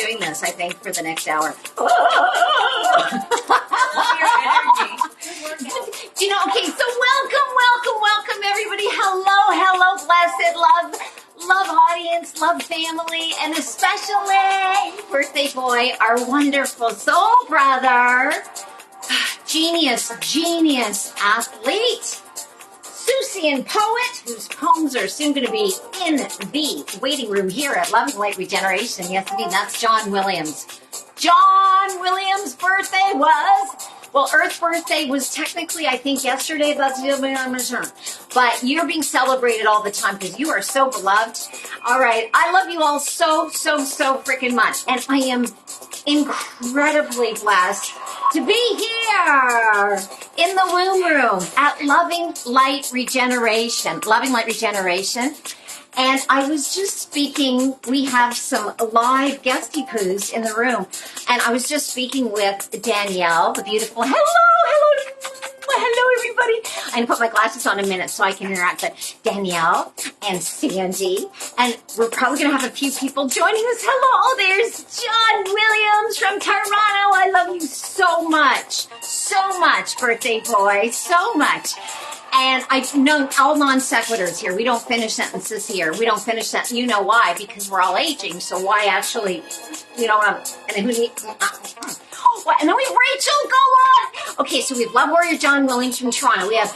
doing this, I think, for the next hour. Do you know, okay, so welcome, everybody. Hello, blessed love audience, love family, and especially birthday boy, our wonderful soul brother, genius athlete, Susian poet, whose poems are soon going to be in the waiting room here at Loving Light Regeneration. Yes, indeed, that's John Williams. John Williams' birthday was, well, Earth's birthday was technically, I think, yesterday. That's the other I'm sure. But you're being celebrated all the time because you are so beloved. All right. I love you all so freaking much. And I am incredibly blessed to be here in the womb room at Loving Light Regeneration. Loving Light Regeneration. And I was just speaking, we have some live guesty poos in the room. And I was just speaking with Danielle, the beautiful, hello, everybody. I'm going to put my glasses on in a minute so I can interact. But Danielle and Sandy, and we're probably going to have a few people joining us. Hello, there's John Williams from Toronto. I love you so much, birthday boy, so much. And I've known all non sequiturs here. We don't finish sentences here. We don't finish sentences. You know why? Because we're all aging. So why actually, you know, and then and then we have Rachel Golan. Okay, so we have Love Warrior John Williams from Toronto. We have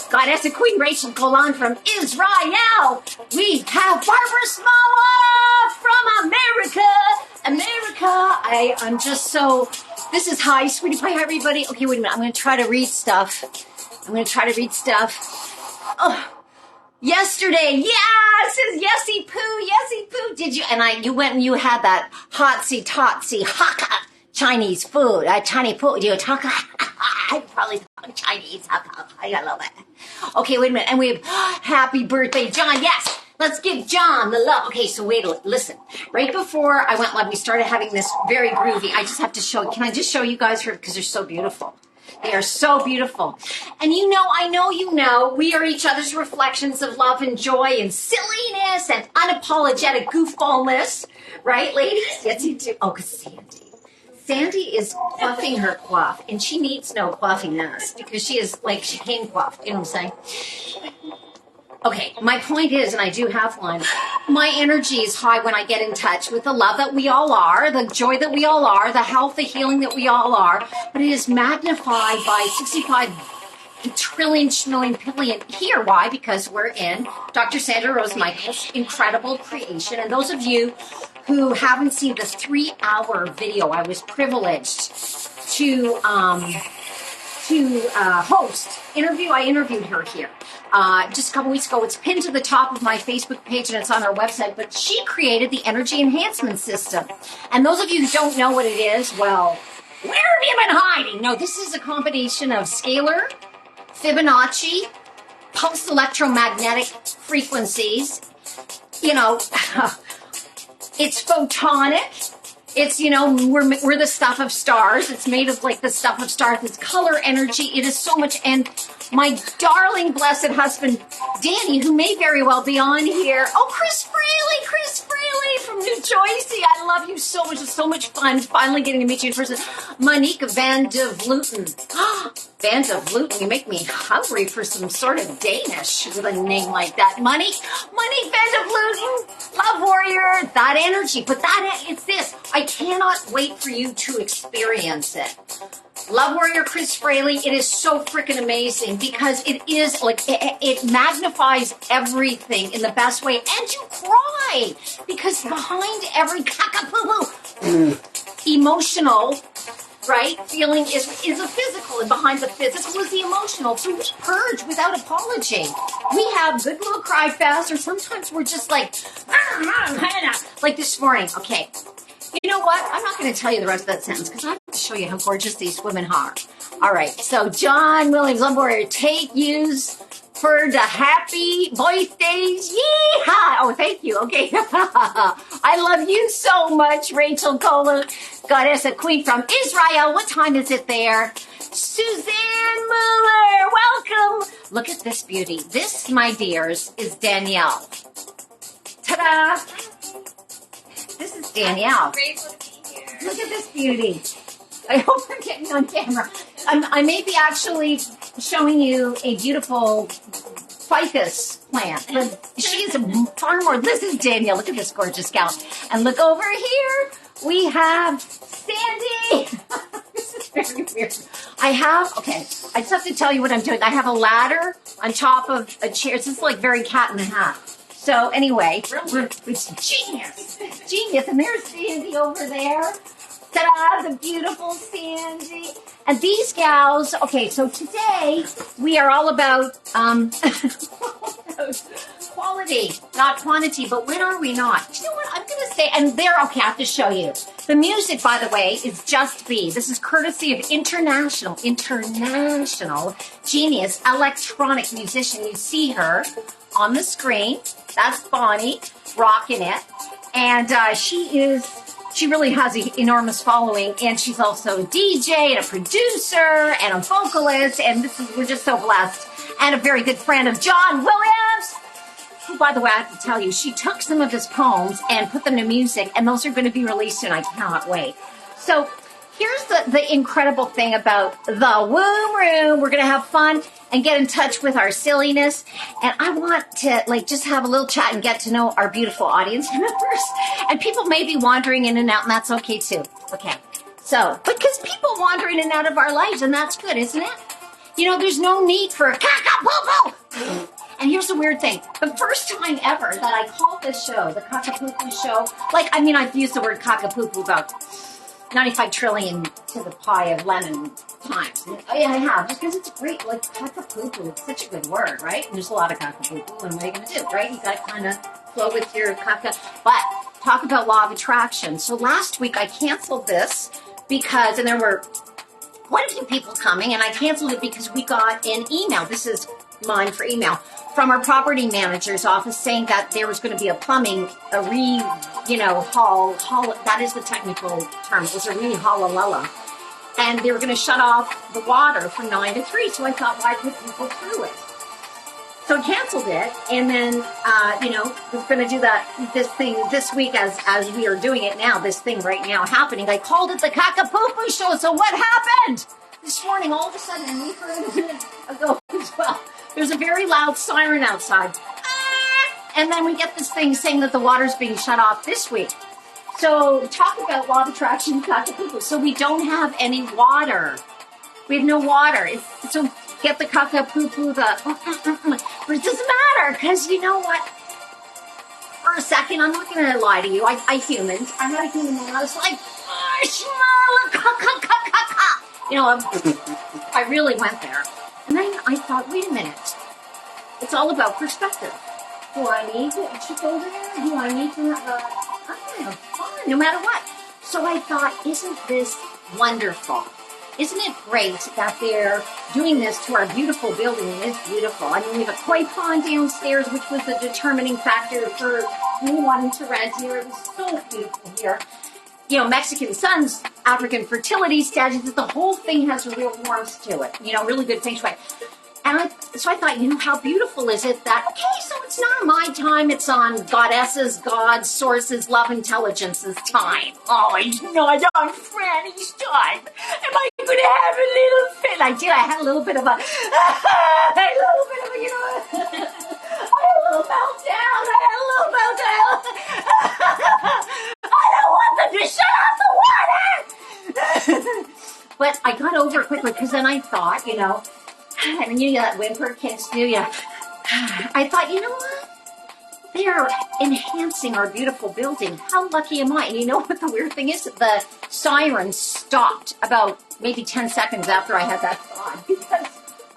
Goddess and Queen Rachel Golan from Israel. We have Barbara Smala from America. I'm just so, this is hi, sweetie pie, hi, everybody. Okay, wait a minute. I'm going to try to read stuff. Oh, yesterday, yeah, it says Yesy Poo. Did you? And you went and you had that hotsy Hakka Chinese food. Chinese food. Do you talk? I probably talk Chinese. I love it. Okay, wait a minute. And we have happy birthday, John. Yes. Let's give John the love. Okay, so listen. Right before I went live, we started having this very groovy. I just have to show. Can I just show you guys her? Because they're so beautiful. They are so beautiful. And I know, we are each other's reflections of love and joy and silliness and unapologetic goofballness. Right, ladies? Yes, you do. Oh, because Sandy is coiffing her coif, and she needs no coiffing us because she came coiffed. You know what I'm saying? Okay, my point is, and I do have one, my energy is high when I get in touch with the love that we all are, the joy that we all are, the health, the healing that we all are, but it is magnified by 65 trillion, schmillion, pillion here. Why? Because we're in Dr. Sandra Rose Michael's incredible creation. And those of you who haven't seen the 3-hour video, I was privileged to host interview. I interviewed her here. Just a couple weeks ago. It's pinned to the top of my Facebook page and it's on our website, but she created the energy enhancement system. And those of you who don't know what it is, well, where have you been hiding? No, this is a combination of scalar, Fibonacci, pulsed electromagnetic frequencies. It's photonic. It's, we're the stuff of stars. It's made of the stuff of stars. It's color energy. It is so much. And my darling, blessed husband, Danny, who may very well be on here. Oh, Chris Fraley from New Jersey. I love you so much. It's so much fun finally getting to meet you in person. Monique Van de Vluten. Van de Vluten, you make me hungry for some sort of Danish with a name like that. Monique Van de Vluten, Love Warrior, that energy. But it's this. I cannot wait for you to experience it. Love Warrior Chris Fraley, it is so freaking amazing because it is it magnifies everything in the best way. And you cry because behind every KAKAPOOPOO emotional, right, feeling is a physical, and behind the physical is the emotional. So we purge without apology. We have good little cry fest, or sometimes we're just like this morning. Okay. You know what? I'm not going to tell you the rest of that sentence because I have to show you how gorgeous these women are. All right. So John Williams, Love Warrior, take yous for the happy birthdays. Yeehaw! Oh, thank you. Okay. I love you so much, Rachel Golan, Goddess and Queen from Israel. What time is it there? Suzanne Mueller, welcome. Look at this beauty. This, my dears, is Danielle. Ta-da! This is Danielle. I'm grateful to be Look at this beauty. I hope we're getting on camera. I may be actually showing you a beautiful ficus plant, but she's far more. This is Danielle. Look at this gorgeous gal. And look over here. We have Sandy. This is very weird. I just have to tell you what I'm doing. I have a ladder on top of a chair. This is like very Cat in the Hat. So anyway, it's genius. Genius. And there's Sandy over there. Ta-da, the beautiful Sandy. And these gals, okay, so today we are all about quality, not quantity, but when are we not? You know what, I'm going to say, and there, okay, I have to show you. The music, by the way, is Just Be. This is courtesy of international genius electronic musician. You see her on the screen. That's Bonnie, rocking it. And she really has an enormous following, and she's also a DJ and a producer and a vocalist, and we're just so blessed. And a very good friend of John Williams, who, by the way, I have to tell you, she took some of his poems and put them to music, and those are going to be released soon. I cannot wait. So here's the incredible thing about the womb room. We're going to have fun and get in touch with our silliness. And I want to just have a little chat and get to know our beautiful audience members. And people may be wandering in and out, and that's okay too. Okay. So, because people wander in and out of our lives, and that's good, isn't it? You know, there's no need for a KAKAPOOPOO. And here's the weird thing. The first time ever that I called this show, the KAKAPOOPOO Show, I've used the word KAKAPOOPOO about 95 trillion to the pi of Lenin times. I have, just because it's great. KAKAPOOPOO, it's such a good word, right? And there's a lot of KAKAPOOPOO, and what are you going to do, right? You got to kind of flow with your kaka. But talk about law of attraction. So last week I canceled this because, and there were quite a few people coming, and I canceled it because we got an email. This is mine for email from our property manager's office saying that there was going to be a plumbing, haul, that is the technical term. It was a re-halalala. And they were going to shut off the water from 9 to 3. So I thought, why put people through it? So I canceled it. And then, was going to do this thing this week as we are doing it now, this thing right now happening. I called it the KAKAPOOPOO Show. So what happened? This morning, all of a sudden, and we heard a minute ago as well, there's a very loud siren outside. And then we get this thing saying that the water's being shut off this week. So talk about law of attraction, KAKAPOOPOO. So we don't have any water. We have no water. So get the KAKAPOOPOO, but it doesn't matter, because you know what? For a second, I'm not going to lie to you. I humaned. I had a human and I was like, I really went there. And then I thought, wait a minute. It's all about perspective. Do I need to go there? Do I need to have fun, no matter what? So I thought, isn't this wonderful? Isn't it great that they're doing this to our beautiful building? It is beautiful. I mean, we have a koi pond downstairs, which was the determining factor for me wanting to rent here. It was so beautiful here. You know, Mexican suns, African fertility status, the whole thing has a real warmth to it. Really good feng shui. And so I thought, how beautiful is it that, okay, so it's not my time, it's on goddesses, gods, sources, love, intelligence's time. Oh, it's not on Franny's time. Am I going to have a little fit? I did. I had a little bit of a, I had a little meltdown. I don't want them to shut off the water. But I got over it quickly because then I thought, and that whimper kids do, I thought, you know what? They're enhancing our beautiful building. How lucky am I? And you know what the weird thing is? The siren stopped about maybe 10 seconds after I had that thought because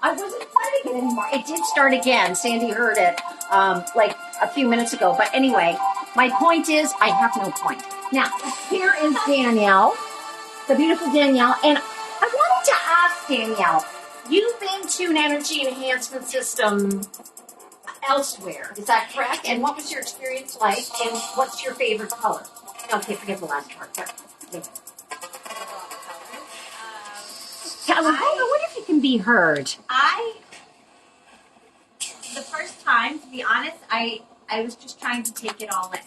I wasn't fighting it anymore. It did start again. Sandy heard it a few minutes ago. But anyway, my point is I have no point. Now, here is Danielle, the beautiful Danielle. And I wanted to ask Danielle, you've been to an energy enhancement system elsewhere, is that correct? And what was your experience like? And what's your favorite color? Okay, forget the last part. I wonder if you can be heard. The first time, to be honest, I was just trying to take it all in.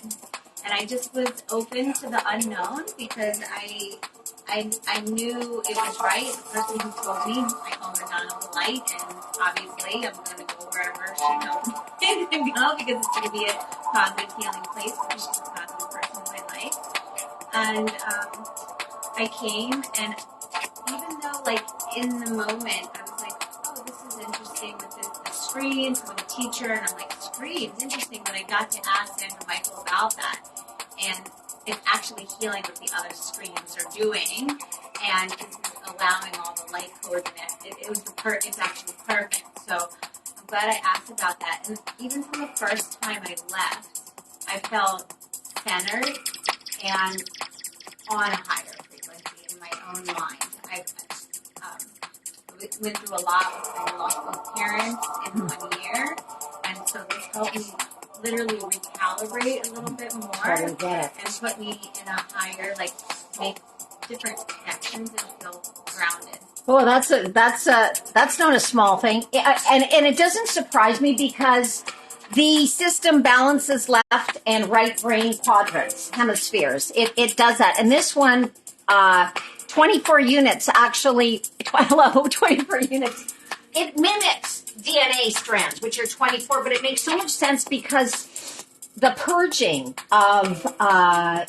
And I just was open to the unknown because I knew it was right. The person who told me, I call her Donna the Light, and obviously I'm going to go wherever she tells me to go because it's going to be a positive healing place because she's a positive person in my life. And I came, and even though, like, in the moment, I was like, oh, this is interesting with the screens. I'm a teacher, and I'm like, screens, interesting. But I got to ask Sandra Michael about that. And it's actually healing what the other screens are doing. And this is allowing all the light codes in it. It's actually perfect. So I'm glad I asked about that. And even from the first time I left, I felt centered and on a higher frequency in my own mind. I went through a lot with I lost both parents in 1 year, and so this helped me literally recalibrate a little bit more and put me in a higher, like, make different connections and feel grounded. Well, that's not a small thing, and it doesn't surprise me because the system balances left and right brain quadrants, hemispheres. It does that. And this one, 24 units, actually, 24 units. It mimics DNA strands, which are 24, but it makes so much sense because the purging of, I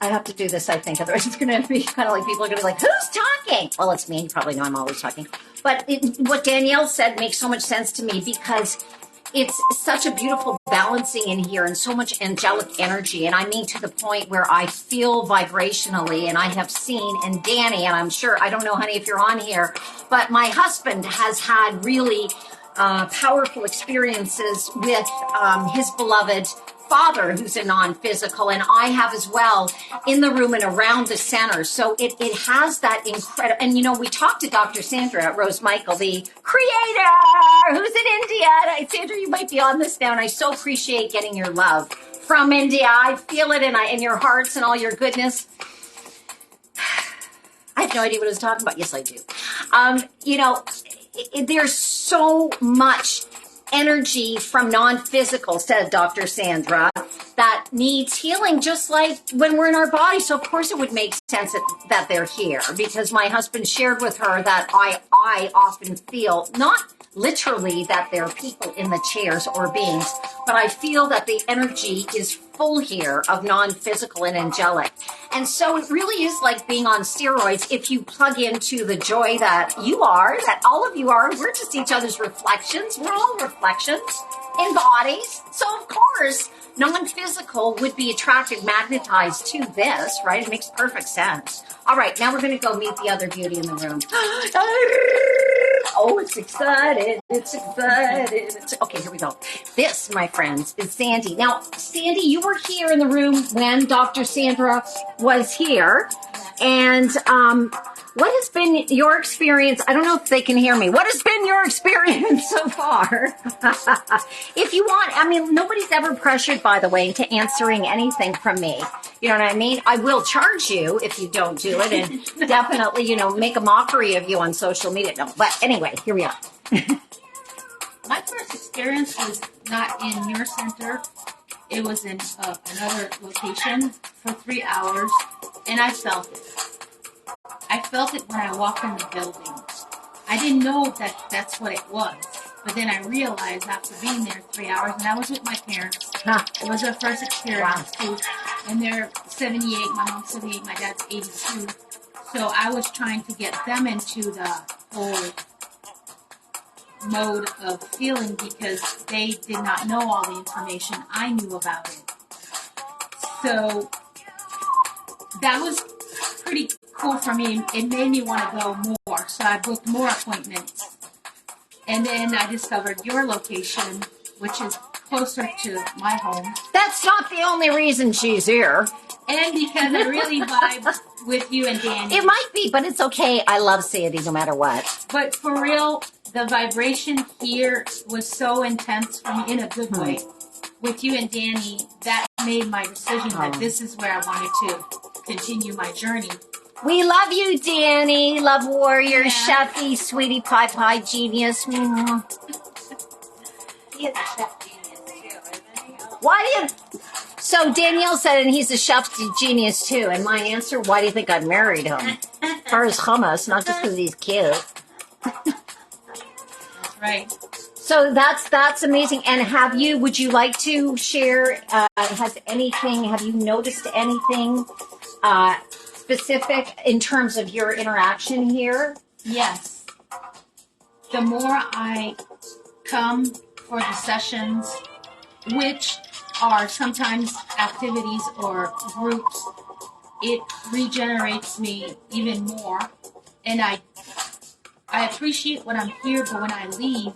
have to do this, I think, otherwise it's going to be kind of like people are going to be like, who's talking? Well, it's me. You probably know I'm always talking. But what Danielle said makes so much sense to me because it's such a beautiful balancing in here and so much angelic energy. And I mean to the point where I feel vibrationally, and I have seen, and Danny, and I'm sure, I don't know, honey, if you're on here, but my husband has had really powerful experiences with his beloved father, who's a non-physical, and I have as well, in the room and around the center. So it has that incredible, and we talked to Dr. Sandra Rose Michael, the creator, who's in India. And Sandra, you might be on this now, and I so appreciate getting your love from India. I feel it in your hearts and all your goodness. I have no idea what I was talking about. Yes, I do. There's so much energy from non-physical, said Dr. Sandra, that needs healing just like when we're in our body. So of course it would make sense that they're here, because my husband shared with her that I often feel, not literally that there are people in the chairs or beings, but I feel that the energy is full here of non-physical and angelic. And so it really is like being on steroids if you plug into the joy that you are, that all of you are. We're just each other's reflections. We're all reflections in bodies. So of course, non-physical would be attracted, magnetized to this, right? It makes perfect sense. All right, now we're going to go meet the other beauty in the room. Oh, it's excited. It's excited. Okay, here we go. This, my friends, is Sandy. Now, Sandy, you were here in the room when Dr. Sandra was here. And what has been your experience? I don't know if they can hear me. What has been your experience so far? If you want, nobody's ever pressured, by the way, into answering anything from me. You know what I mean? I will charge you if you don't do it, and definitely, make a mockery of you on social media. No, but anyway, here we are. My first experience was not in your center. It was in another location for 3 hours, and I felt it. I felt it when I walked in the building. I didn't know that that's what it was. But then I realized after being there 3 hours, and I was with my parents. It was our first experience, too. And they're 78, my mom's 78, my dad's 82. So I was trying to get them into the whole mode of feeling because they did not know all the information I knew about it. So that was pretty cool for me. It made me want to go more. So I booked more appointments. And then I discovered your location, which is closer to my home. That's not the only reason she's here. And because I really vibe with you and Danny. It might be, but it's okay. I love Sandy no matter what. But for real, the vibration here was so intense for me in a good way. With you and Danny, that made my decision that this is where I wanted to continue my journey. We love you, Danny. Love warrior, chefy, sweetie pie pie genius. He is a chef genius too, isn't he? Why do you... So Danielle said, and he's a chef's genius too. And my answer, why do you think I married him? For his hummus, not just because he's cute. That's right. So that's amazing. And would you like to share, have you noticed anything specific in terms of your interaction here? Yes. The more I come for the sessions, which are sometimes activities or groups, it regenerates me even more. And I appreciate when I'm here, but when I leave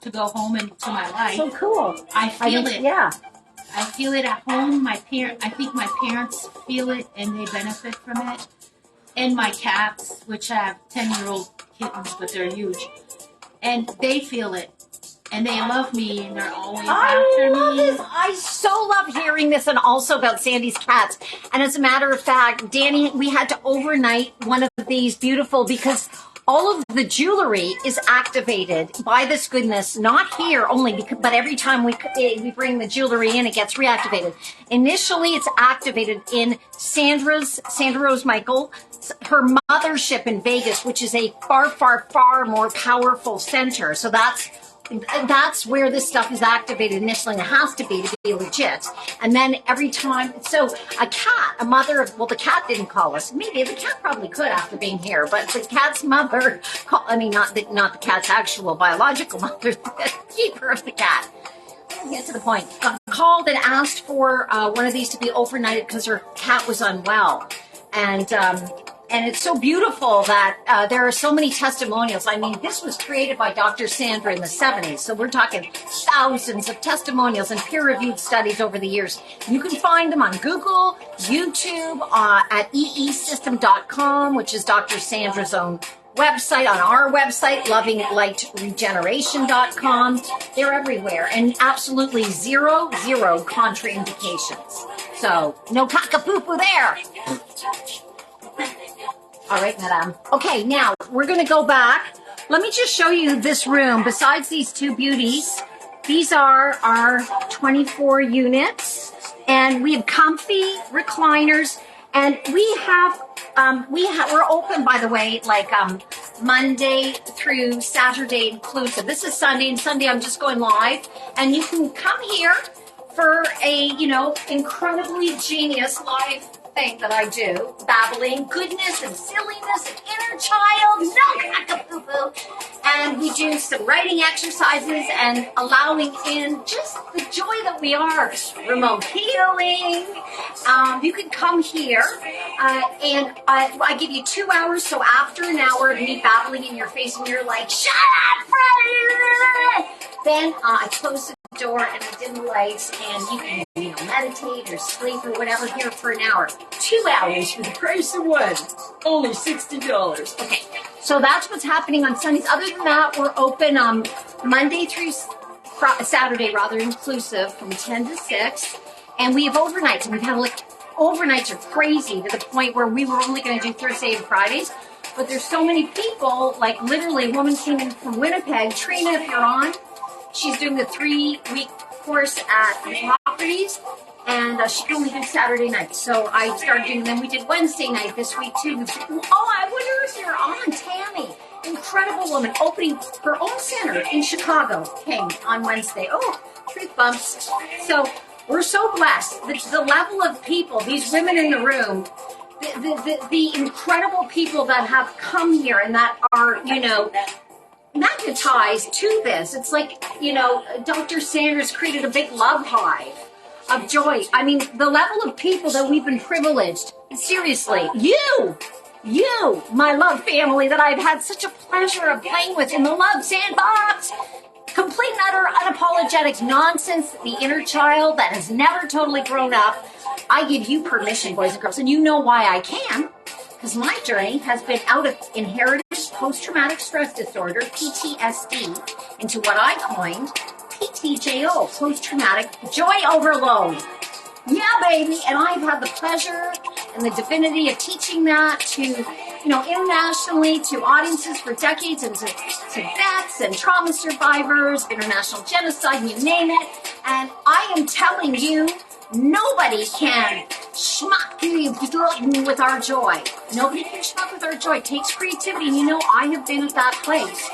to go home and to my life, so cool. I feel it. Yeah. I feel it at home. I think my parents feel it and they benefit from it. And my cats, which I have 10-year-old kittens, but they're huge, and they feel it. And they love me, and they're always after me. I so love hearing this, and also about Sandy's cats. And as a matter of fact, Danny, we had to overnight one of these beautiful, because all of the jewelry is activated by this goodness, not here only, but every time we bring the jewelry in, it gets reactivated. Initially, it's activated in Sandra Rose Michael, her mothership in Vegas, which is a far, far, far more powerful center. So that's where this stuff is activated initially, and it has to be legit. And then every time, so the cat didn't call us. Maybe the cat probably could after being here, but the cat's mother, not the cat's actual biological mother, the keeper of the cat. Get to the point. Called and asked for one of these to be overnighted because her cat was unwell. And it's so beautiful that there are so many testimonials. I mean, this was created by Dr. Sandra in the 70s. So we're talking thousands of testimonials and peer-reviewed studies over the years. You can find them on Google, YouTube, at EESystem.com, which is Dr. Sandra's own website, on our website, lovinglightregeneration.com. They're everywhere, and absolutely zero contraindications. So no kakapoopoo there. All right, madam. Okay, now we're going to go back. Let me just show you this room. Besides these two beauties, these are our 24 units, and we have comfy recliners, and we're open, by the way, like Monday through Saturday inclusive. This is Sunday, and Sunday I'm just going live, and you can come here for a, incredibly genius live thing that I do, babbling, goodness and silliness and inner child, no kakapoopoo, and we do some writing exercises and allowing in just the joy that we are, remote healing. You can come here, and I give you 2 hours, so after an hour of me babbling in your face and you're like, shut up, Freddie! Then I close the door and I dim the lights, and you can meditate or sleep or whatever here for an hour. 2 hours for the price of one. Only $60. Okay, so that's what's happening on Sundays. Other than that, we're open Monday through Saturday, rather inclusive, from 10 to 6. And we have overnights, and we've had overnights are crazy to the point where we were only going to do Thursday and Fridays. But there's so many people, like literally a woman came in from Winnipeg. Trina, if you're on, she's doing the 3-week course at the properties, and she can only do Saturday night. So I started doing them. We did Wednesday night this week too. I wonder if you're on, Tammy. Incredible woman, opening her own center in Chicago, came on Wednesday. Oh, truth bumps. So we're so blessed. The level of people, these women in the room, the incredible people that have come here and that are, magnetized to this. It's like, Dr. Sanders created a big love hive of joy. I mean, the level of people that we've been privileged, seriously, you, my love family that I've had such a pleasure of playing with in the love sandbox, complete and utter unapologetic nonsense, the inner child that has never totally grown up. I give you permission, boys and girls, and you know why I can. Because my journey has been out of inherited post-traumatic stress disorder, PTSD, into what I coined PTJO, post-traumatic joy overload. Yeah, baby. And I've had the pleasure and the divinity of teaching that to, internationally, to audiences for decades, and to vets and trauma survivors, international genocide, you name it. And I am telling you Nobody can schmuck with our joy. Nobody can schmuck with our joy. It takes creativity. And you know, I have been at that place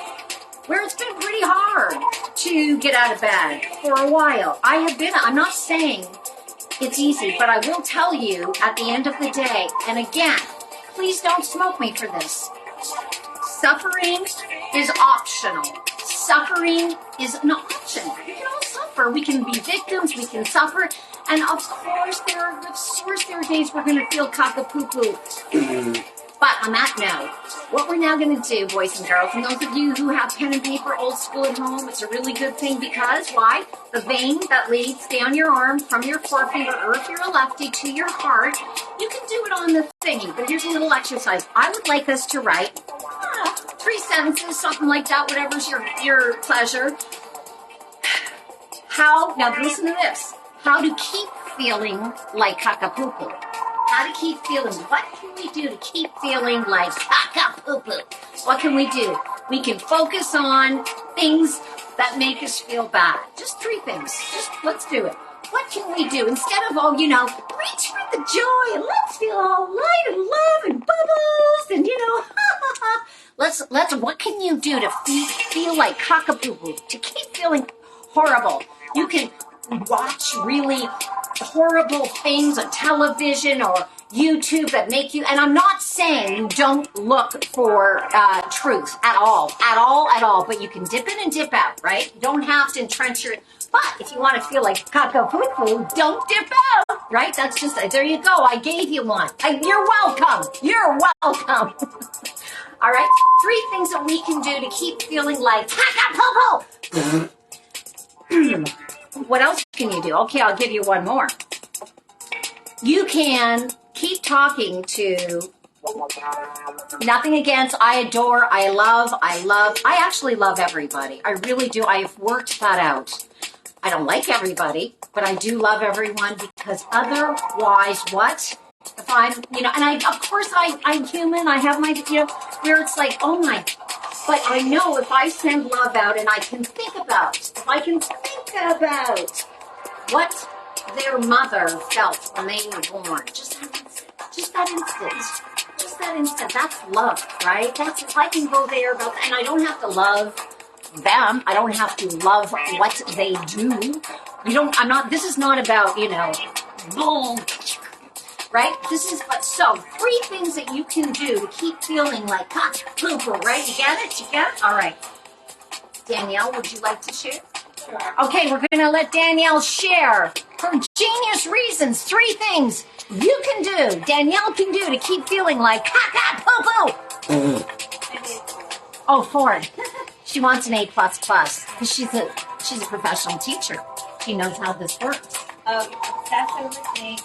where it's been pretty hard to get out of bed for a while. I'm not saying it's easy, but I will tell you at the end of the day, and again, please don't smoke me for this. Suffering is optional. Suffering is an option. We can all suffer. We can be victims. We can suffer. And of course, there are days we're going to feel cock-a-poo-poo. But on that note, what we're now going to do, boys and girls, and those of you who have pen and paper, old school at home, it's a really good thing because, why? The vein that leads down your arm from your forefinger, or if you're a lefty, to your heart, you can do it on the thingy. But here's a little exercise. I would like us to write 3 sentences, something like that, whatever's your pleasure. Now listen to this. How to keep feeling like KAKAPOOPOO. How to keep feeling. What can we do to keep feeling like KAKAPOOPOO? What can we do? We can focus on things that make us feel bad. Just 3 things. Let's do it. What can we do? Instead of, reach for the joy and let's feel all light and love and bubbles and, what can you do to feel like KAKAPOOPOO? To keep feeling horrible. You can watch really horrible things on television or YouTube that make you, and I'm not saying you don't look for truth at all, but you can dip in and dip out, right? You don't have to entrench your, but if you want to feel like KAKAPOOPOO, don't dip out, right? That's just, there you go, I gave you one. You're welcome. All right, 3 things that we can do to keep feeling like KAKAPOOPOO. What else can you do? Okay, I'll give you one more. You can keep talking to, nothing against, I adore, I love, I actually love everybody. I really do. I have worked that out. I don't like everybody, but I do love everyone because otherwise what? If I'm, I'm human, I have my, where it's like, oh my, but I know if I send love out and I can think about what their mother felt when they were born, just that instant, that's love, right? That's, if I can go there about that, and I don't have to love them, I don't have to love what they do. This is not about, boom, right? This is what, so 3 things that you can do to keep feeling like KAKAPOOPOO, right? You get it? All right. Danielle, would you like to share? Sure. Okay, we're going to let Danielle share her genius reasons. 3 things you can do, Danielle can do to keep feeling like KAKAPOOPOO. Oh, 4. She wants an A++, because she's a professional teacher. She knows how this works. Obsess over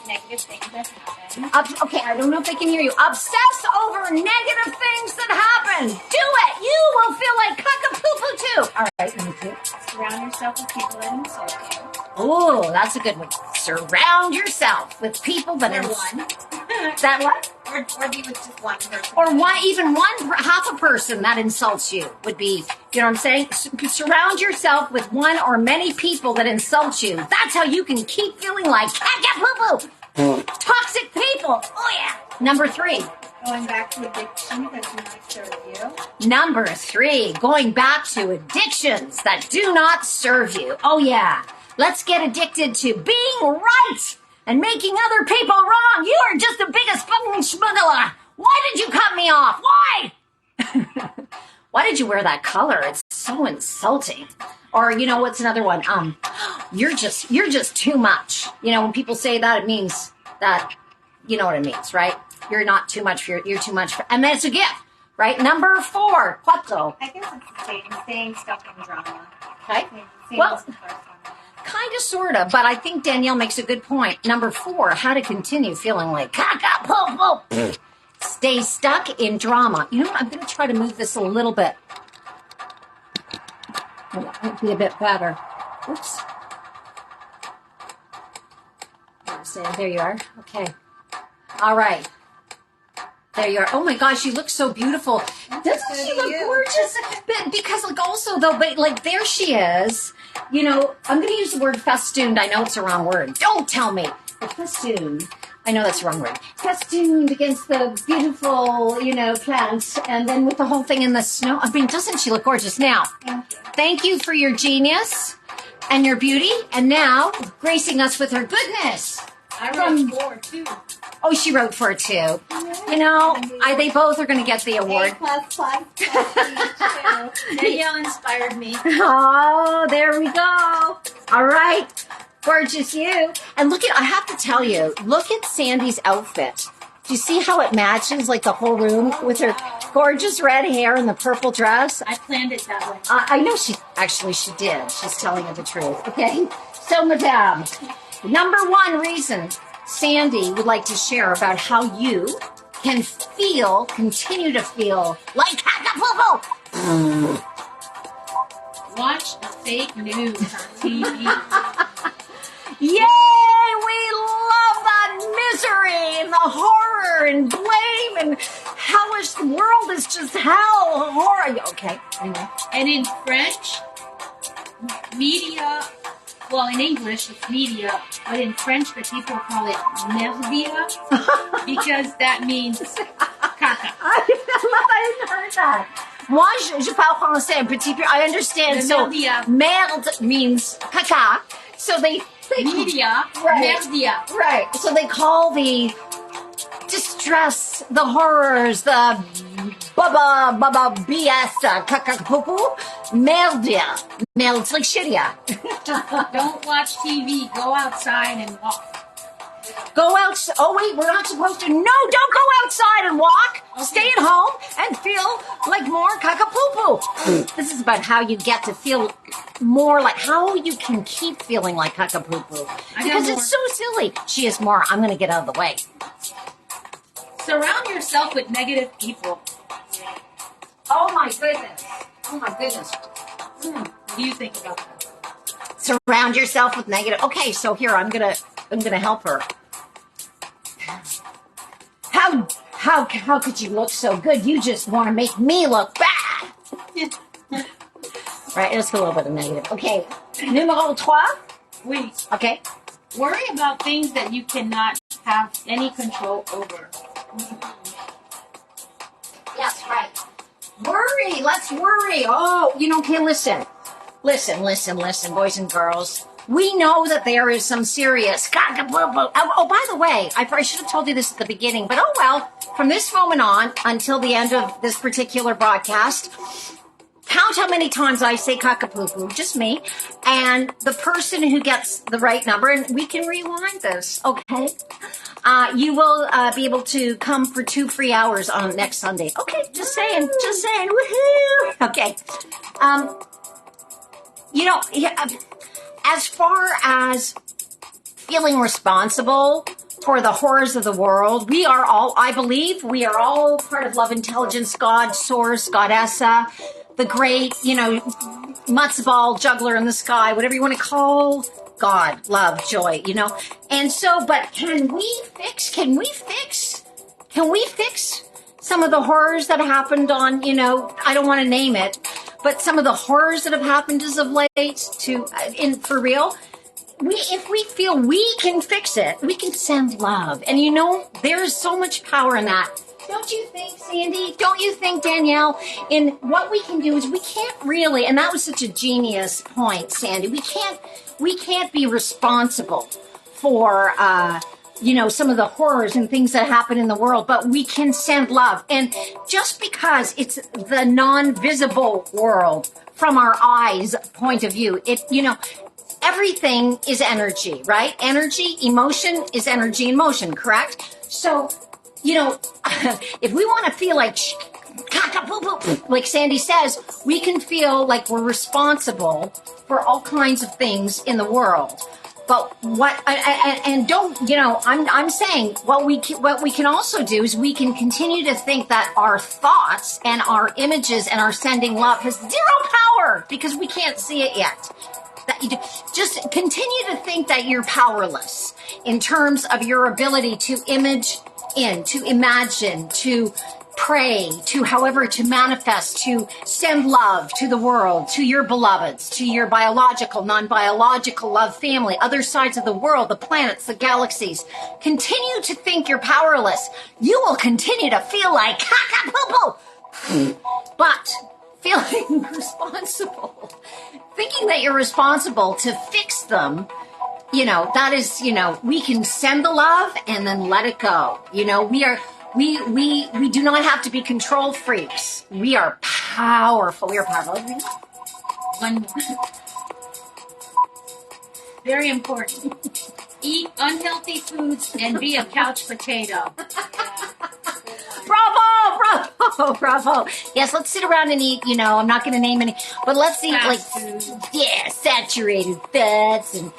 negative things that happen. Okay, I don't know if I can hear you. Obsess over negative things that happen. Do it. You will feel like KAKAPOOPOO too. All right, me too. Surround yourself with people that insult you. Oh, that's a good one. Surround yourself with people that are one. That what? Or be with just one person. Or half a person that insults you would be, you know what I'm saying? Surround yourself with one or many people that insult you. That's how you can keep feeling like KAKAPOOPOO. Toxic people. Oh yeah. Number 3. Going back to addiction that do not serve you. Number 3. Going back to addictions that do not serve you. Oh yeah. Let's get addicted to being right and making other people wrong. You are just the biggest fucking smuggler. Why did you cut me off? Why? Why did you wear that color? It's so insulting. Or, what's another one? You're just too much. When people say that, it means that, you know what it means, right? You're not too much, you're too much. And that's a gift, right? Number 4, Quattro. I guess it's staying stuck in drama. Okay. Well, kind of, sort of, but I think Danielle makes a good point. Number 4, how to continue feeling like KAKAPOOPOO. Stay stuck in drama. You know what? I'm going to try to move this a little bit. That might be a bit better. Oops. There you are. Okay. All right. There you are. Oh my gosh, you look so beautiful. Doesn't she look gorgeous? But because like also though, but like there she is. You know, I'm going to use the word festooned. I know it's the wrong word. Don't tell me. But festooned. I know that's the wrong word. Festooned against the beautiful, you know, plants, and then with the whole thing in the snow. I mean, doesn't she look gorgeous? Now, thank you for your genius and your beauty, and now gracing us with her goodness. I wrote 4 too. Oh, she wrote for it too. You know, they both are going to get the award. Danielle inspired me. Oh, there we go. All right. Gorgeous you. And look at, I have to tell you, look at Sandy's outfit. Do you see how it matches like the whole room with her gorgeous red hair and the purple dress? I planned it that way. I know she did. She's telling you the truth. Okay. So, Madame, number one reason Sandy would like to share about how you can continue to feel like KAKAPOOPOO. Watch the fake news on TV. Yay! We love that misery and the horror and blame and hellish. The world is just hell. Horror. Okay. Anyway. And in French, media, well, in English, it's media, but in French, the people call it merdia because that means caca. I hadn't heard that. Moi, je parle français un petit peu. I understand. So, merde means caca. So they media, right, merdia. Right. So they call the distress, the horrors, the baba BS, KAKAPOOPOO, merdia. Merde, it's like shittia. Don't watch TV. Go outside and walk. Go out. Oh wait, we're not supposed to. No, don't go outside and walk. Okay. Stay at home and feel like more KAKAPOOPOO. This is about how you get to feel more like how you can keep feeling like KAKAPOOPOO because it's so silly. She is more. I'm going to get out of the way. Surround yourself with negative people. Oh my goodness. Oh my goodness. What do you think about that? Surround yourself with negative. Okay, so here I'm gonna help her. How could you look so good? You just want to make me look bad. Right, let's go a little bit of negative. Okay, numéro 3. Oui. Okay. Worry about things that you cannot have any control over. Yes, right. Worry. Let's worry. Oh, okay, listen. Listen, boys and girls. We know that there is some serious KAKAPOOPOO. Oh, by the way, I should have told you this at the beginning, but oh well. From this moment on until the end of this particular broadcast, count how many times I say KAKAPOOPOO, just me, and the person who gets the right number, and we can rewind this, okay? You will be able to come for 2 free hours on next Sunday. Okay, just saying, woohoo! Okay. As far as feeling responsible for the horrors of the world, I believe we are all part of love, intelligence, God, source, goddessa, the great, matzo ball juggler in the sky, whatever you want to call God, love, joy, And so, but can we fix some of the horrors that happened on, I don't want to name it, but some of the horrors that have happened as of late for real, if we feel we can fix it, we can send love. And there is so much power in that. Don't you think, Sandy? Don't you think, Danielle? In what we can do is we can't really, and that was such a genius point, Sandy, we can't be responsible for, some of the horrors and things that happen in the world, but we can send love. And just because it's the non-visible world from our eyes point of view, everything is energy, right? Energy, emotion is energy in motion, correct? So, if we want to feel like KAKAPOOPOO, like Sandy says, we can feel like we're responsible for all kinds of things in the world. But I'm saying what we can also do is we can continue to think that our thoughts and our images and our sending love has zero power because we can't see it yet. Just continue to think that you're powerless in terms of your ability to image in, to imagine, to pray, to however, to manifest, to send love to the world, to your beloveds, to your biological, non-biological love family, other sides of the world, the planets, the galaxies. Continue to think you're powerless. You will continue to feel like KAKAPOOPOO. But feeling responsible, thinking that you're responsible to fix them, you know, that is, you know, we can send the love and then let it go. You know, we do not have to be control freaks. We are powerful. We are powerful. One more. Very important. Eat unhealthy foods and be a couch potato. Bravo, bravo. Yes, let's sit around and eat, you know, I'm not going to name any, but let's eat like, yeah, saturated fats and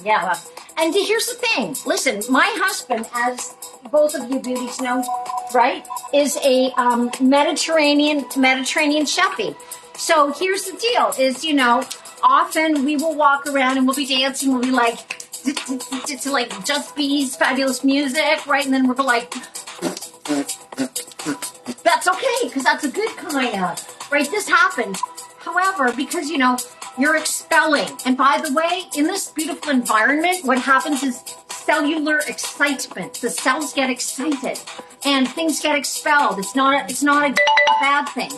yeah. And here's the thing. Listen, my husband, as both of you beauties know, right, is a Mediterranean chefy. So here's the deal: is, you know, often we will walk around and we'll be dancing. We'll be like to like Just Bees, fabulous music, right? And then we'll go like, that's okay, because that's a good kind of, right? This happens. However, because, you know, you're expelling. And by the way, in this beautiful environment, what happens is cellular excitement. The cells get excited and things get expelled. It's not a bad thing.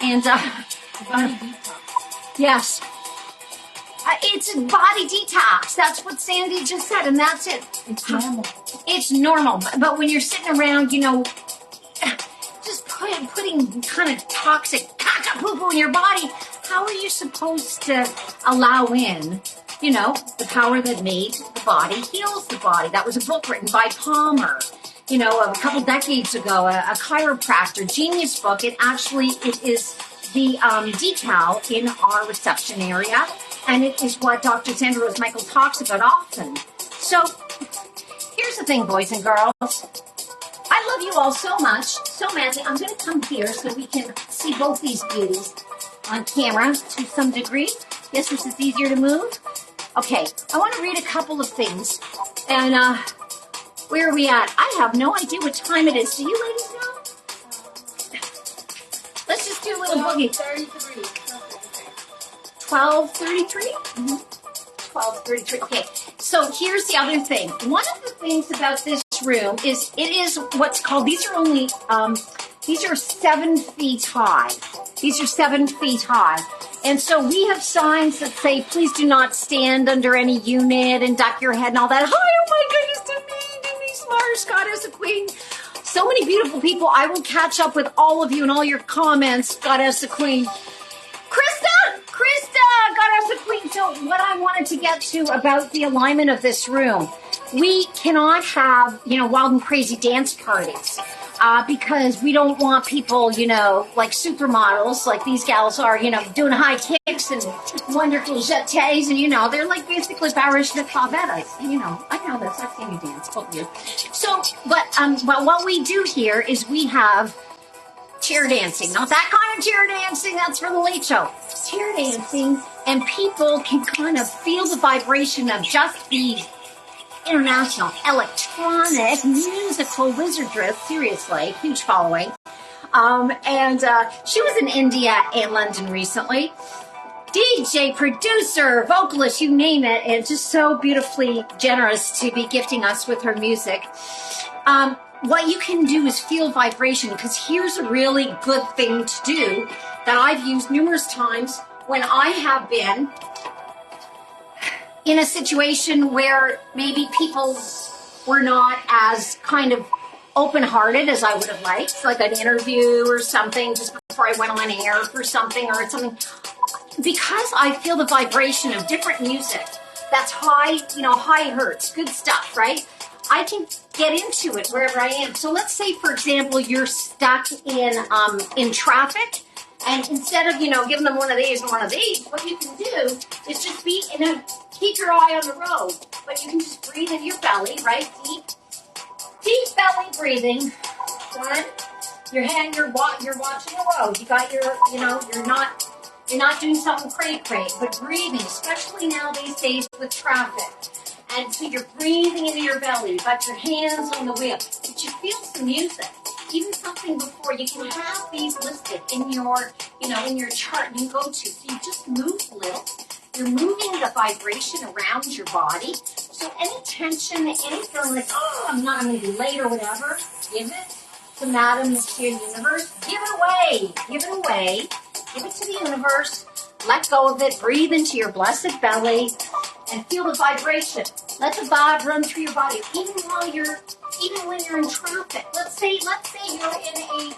And, Body detox. yes. It's a body detox. That's what Sandy just said, and that's it. It's normal. It's normal. But when you're sitting around, you know, just putting kind of toxic KAKAPOOPOO in your body, how are you supposed to allow in, you know, the power that made the body heals the body? That was a book written by Palmer, you know, a couple decades ago, a chiropractor, genius book. It is the decal in our reception area, and it is what Dr. Sandra Michael talks about often. So here's the thing, boys and girls. I love you all so much, so madly. I'm going to come here so we can see both these beauties on camera to some degree. Yes, this is easier to move. Okay, I want to read a couple of things. And where are we at? I have no idea what time it is. Do you ladies know? Let's just do a little boogie. 12:33? Mm-hmm. 12:33. Okay, so here's the other thing. One of the things about this room is it is what's called, these are 7 feet high. These are 7 feet high. And so we have signs that say, please do not stand under any unit and duck your head and all that. Oh my goodness, Denise Mars, Goddess of Queen. So many beautiful people. I will catch up with all of you and all your comments, Goddess of Queen. Krista, Goddess of Queen. So what I wanted to get to about the alignment of this room, we cannot have, you know, wild and crazy dance parties. Because we don't want people, you know, like supermodels, like these gals are, you know, doing high kicks and wonderful jetés, and, you know, they're like basically Baryshnik Pavetas. You know, I know this. I've seen you dance, both of you. So, but what we do here is we have chair dancing. Not that kind of chair dancing, that's for the late show. Chair dancing, and people can kind of feel the vibration of Just Bees international electronic musical wizardress. Seriously, huge following. And she was in India and London recently. DJ, producer, vocalist, you name it, and just so beautifully generous to be gifting us with her music. What you can do is feel vibration, because here's a really good thing to do that I've used numerous times when I have been in a situation where maybe people were not as kind of open-hearted as I would have liked, like an interview or something just before I went on air for something or something. Because I feel the vibration of different music that's high, you know, high hertz, good stuff, right? I can get into it wherever I am. So let's say, for example, you're stuck in traffic, and instead of, you know, giving them one of these and one of these, what you can do is just be in a, keep your eye on the road, but you can just breathe in your belly, right? Deep belly breathing. One, your hand, you're watching the road. You got your, you know, you're not You're not doing something cray-cray, but breathing, especially now these days with traffic. And so you're breathing into your belly, you've got your hands on the wheel, but you feel some music. Even something before, you can have these listed in your, in your chart you go to. So you just move a little. You're moving the vibration around your body. So any tension, any feeling like, oh, I'm going to be late or whatever, give it to Madam, to your universe. Give it away. Give it away. Give it to the universe. Let go of it. Breathe into your blessed belly and feel the vibration. Let the vibe run through your body. Even when you're in traffic. Let's say you're in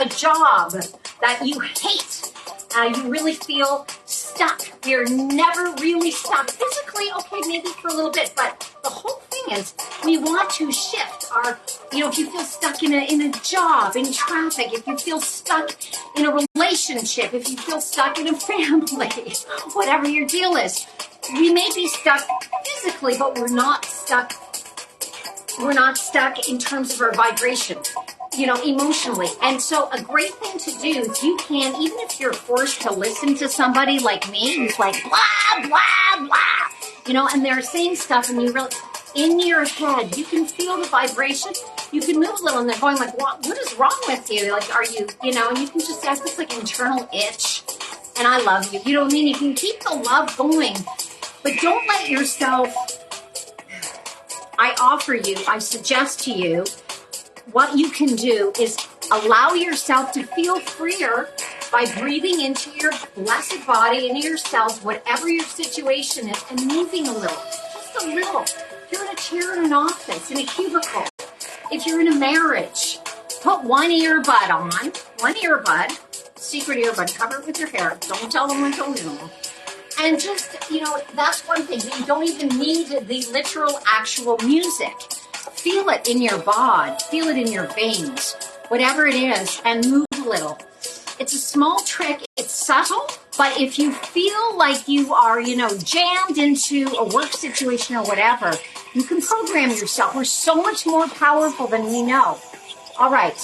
a job that you hate. You really feel stuck. You're never really stuck. Physically, okay, maybe for a little bit, but the whole thing is we want to shift our, if you feel stuck in a job, in traffic, if you feel stuck in a relationship, if you feel stuck in a family, whatever your deal is, we may be stuck physically, but we're not stuck. We're not stuck in terms of our vibration, emotionally. And so a great thing to do is you can, even if you're forced to listen to somebody like me who's like, blah, blah, blah, and they're saying stuff and you really, in your head, you can feel the vibration. You can move a little and they're going like, what is wrong with you? Like, are you, and you can just have this like internal itch. And I love you. You know what I mean? You can keep the love going, but don't let yourself, I suggest to you, what you can do is allow yourself to feel freer by breathing into your blessed body, into your cells, whatever your situation is, and moving a little, just a little. If you're in a chair in an office, in a cubicle, if you're in a marriage, put one earbud, secret earbud, cover it with your hair. Don't tell them when to lose them. And just, that's one thing. You don't even need the literal actual music. Feel it in your bod, feel it in your veins, whatever it is, and move a little. It's a small trick, it's subtle, but if you feel like you are, jammed into a work situation or whatever, you can program yourself. We're so much more powerful than we know. All right.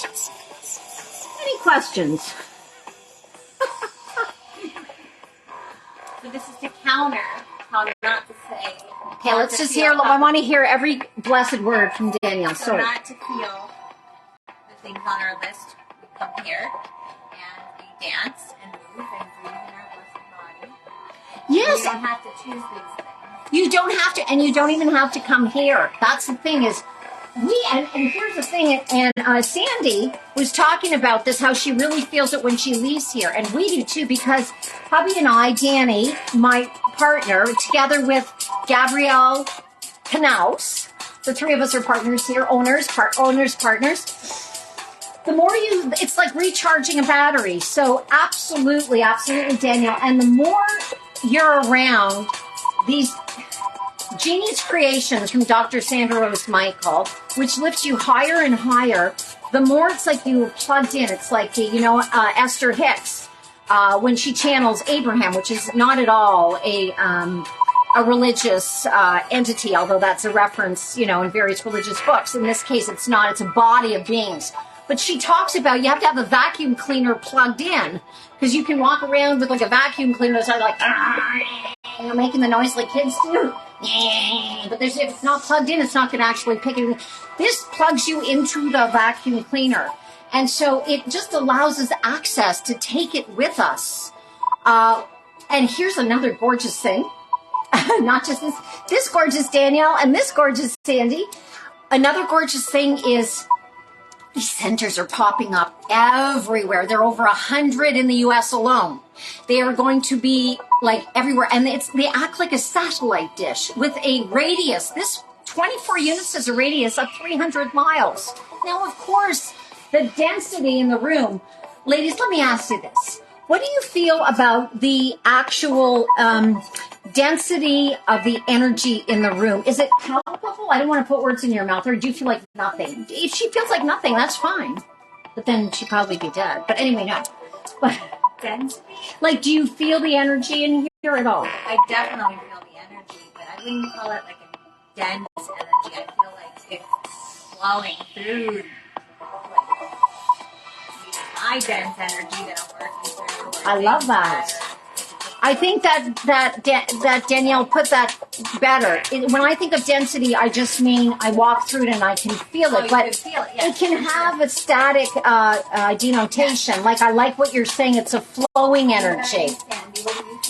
Any questions? So this is to counter how not to say. Okay, let's just hear. I want to hear every blessed word from Danielle. So Sorry. not to feel the things on our list. We come here and we dance and move and breathe in our blessed body. Yes. You don't have to choose these things. You don't have to, and you don't even have to come here. That's the thing is, and here's the thing, and Sandy was talking about this, how she really feels it when she leaves here, and we do too, because hubby and I, Danny, my partner, together with Gabrielle Knaus, the three of us are partners here, owners, partners. The more it's like recharging a battery. So absolutely, Danielle. And the more you're around these genius creations from Dr. Sandra Rose Michael, which lifts you higher and higher, the more it's like you plugged in. It's like Esther Hicks when she channels Abraham, which is not at all a religious entity, although that's a reference, in various religious books. In this case, it's not. It's a body of beings. But she talks about you have to have a vacuum cleaner plugged in, because you can walk around with like a vacuum cleaner that's like making the noise like kids do. But if it's not plugged in, it's not going to actually pick it. This plugs you into the vacuum cleaner. And so it just allows us access to take it with us. And here's another gorgeous thing. Not just this gorgeous Danielle and this gorgeous Sandy. Another gorgeous thing is these centers are popping up everywhere. There are over 100 in the U.S. alone. They are going to be like everywhere. And they act like a satellite dish with a radius. This 24 units has a radius of 300 miles. Now, of course, the density in the room. Ladies, let me ask you this. What do you feel about the actual density of the energy in the room? Is it palpable? I don't want to put words in your mouth. Or do you feel like nothing? If she feels like nothing, that's fine. But then she'd probably be dead. But anyway, no. But Density? like, do you feel the energy in here at all? I definitely feel the energy, but I wouldn't call it like a dense energy. I feel like it's flowing through my dense energy that I'm working through. I love that. I think that Danielle put that better. When I think of density, I just mean I walk through it and I can feel it. But it can have a static denotation. Like I like what you're saying. It's a flowing energy.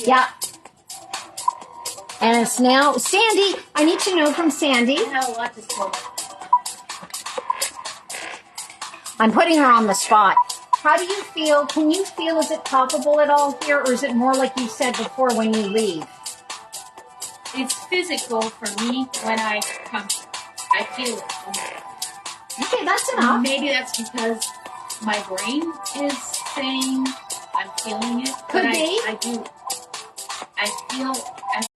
Yeah. And it's now Sandy. I need to know from Sandy. I'm putting her on the spot. How do you feel? Can you feel, is it palpable at all here? Or is it more like you said before when you leave? It's physical for me when I come. I feel it. Okay, that's enough. Maybe that's because my brain is saying I'm feeling it. Could be. I do. I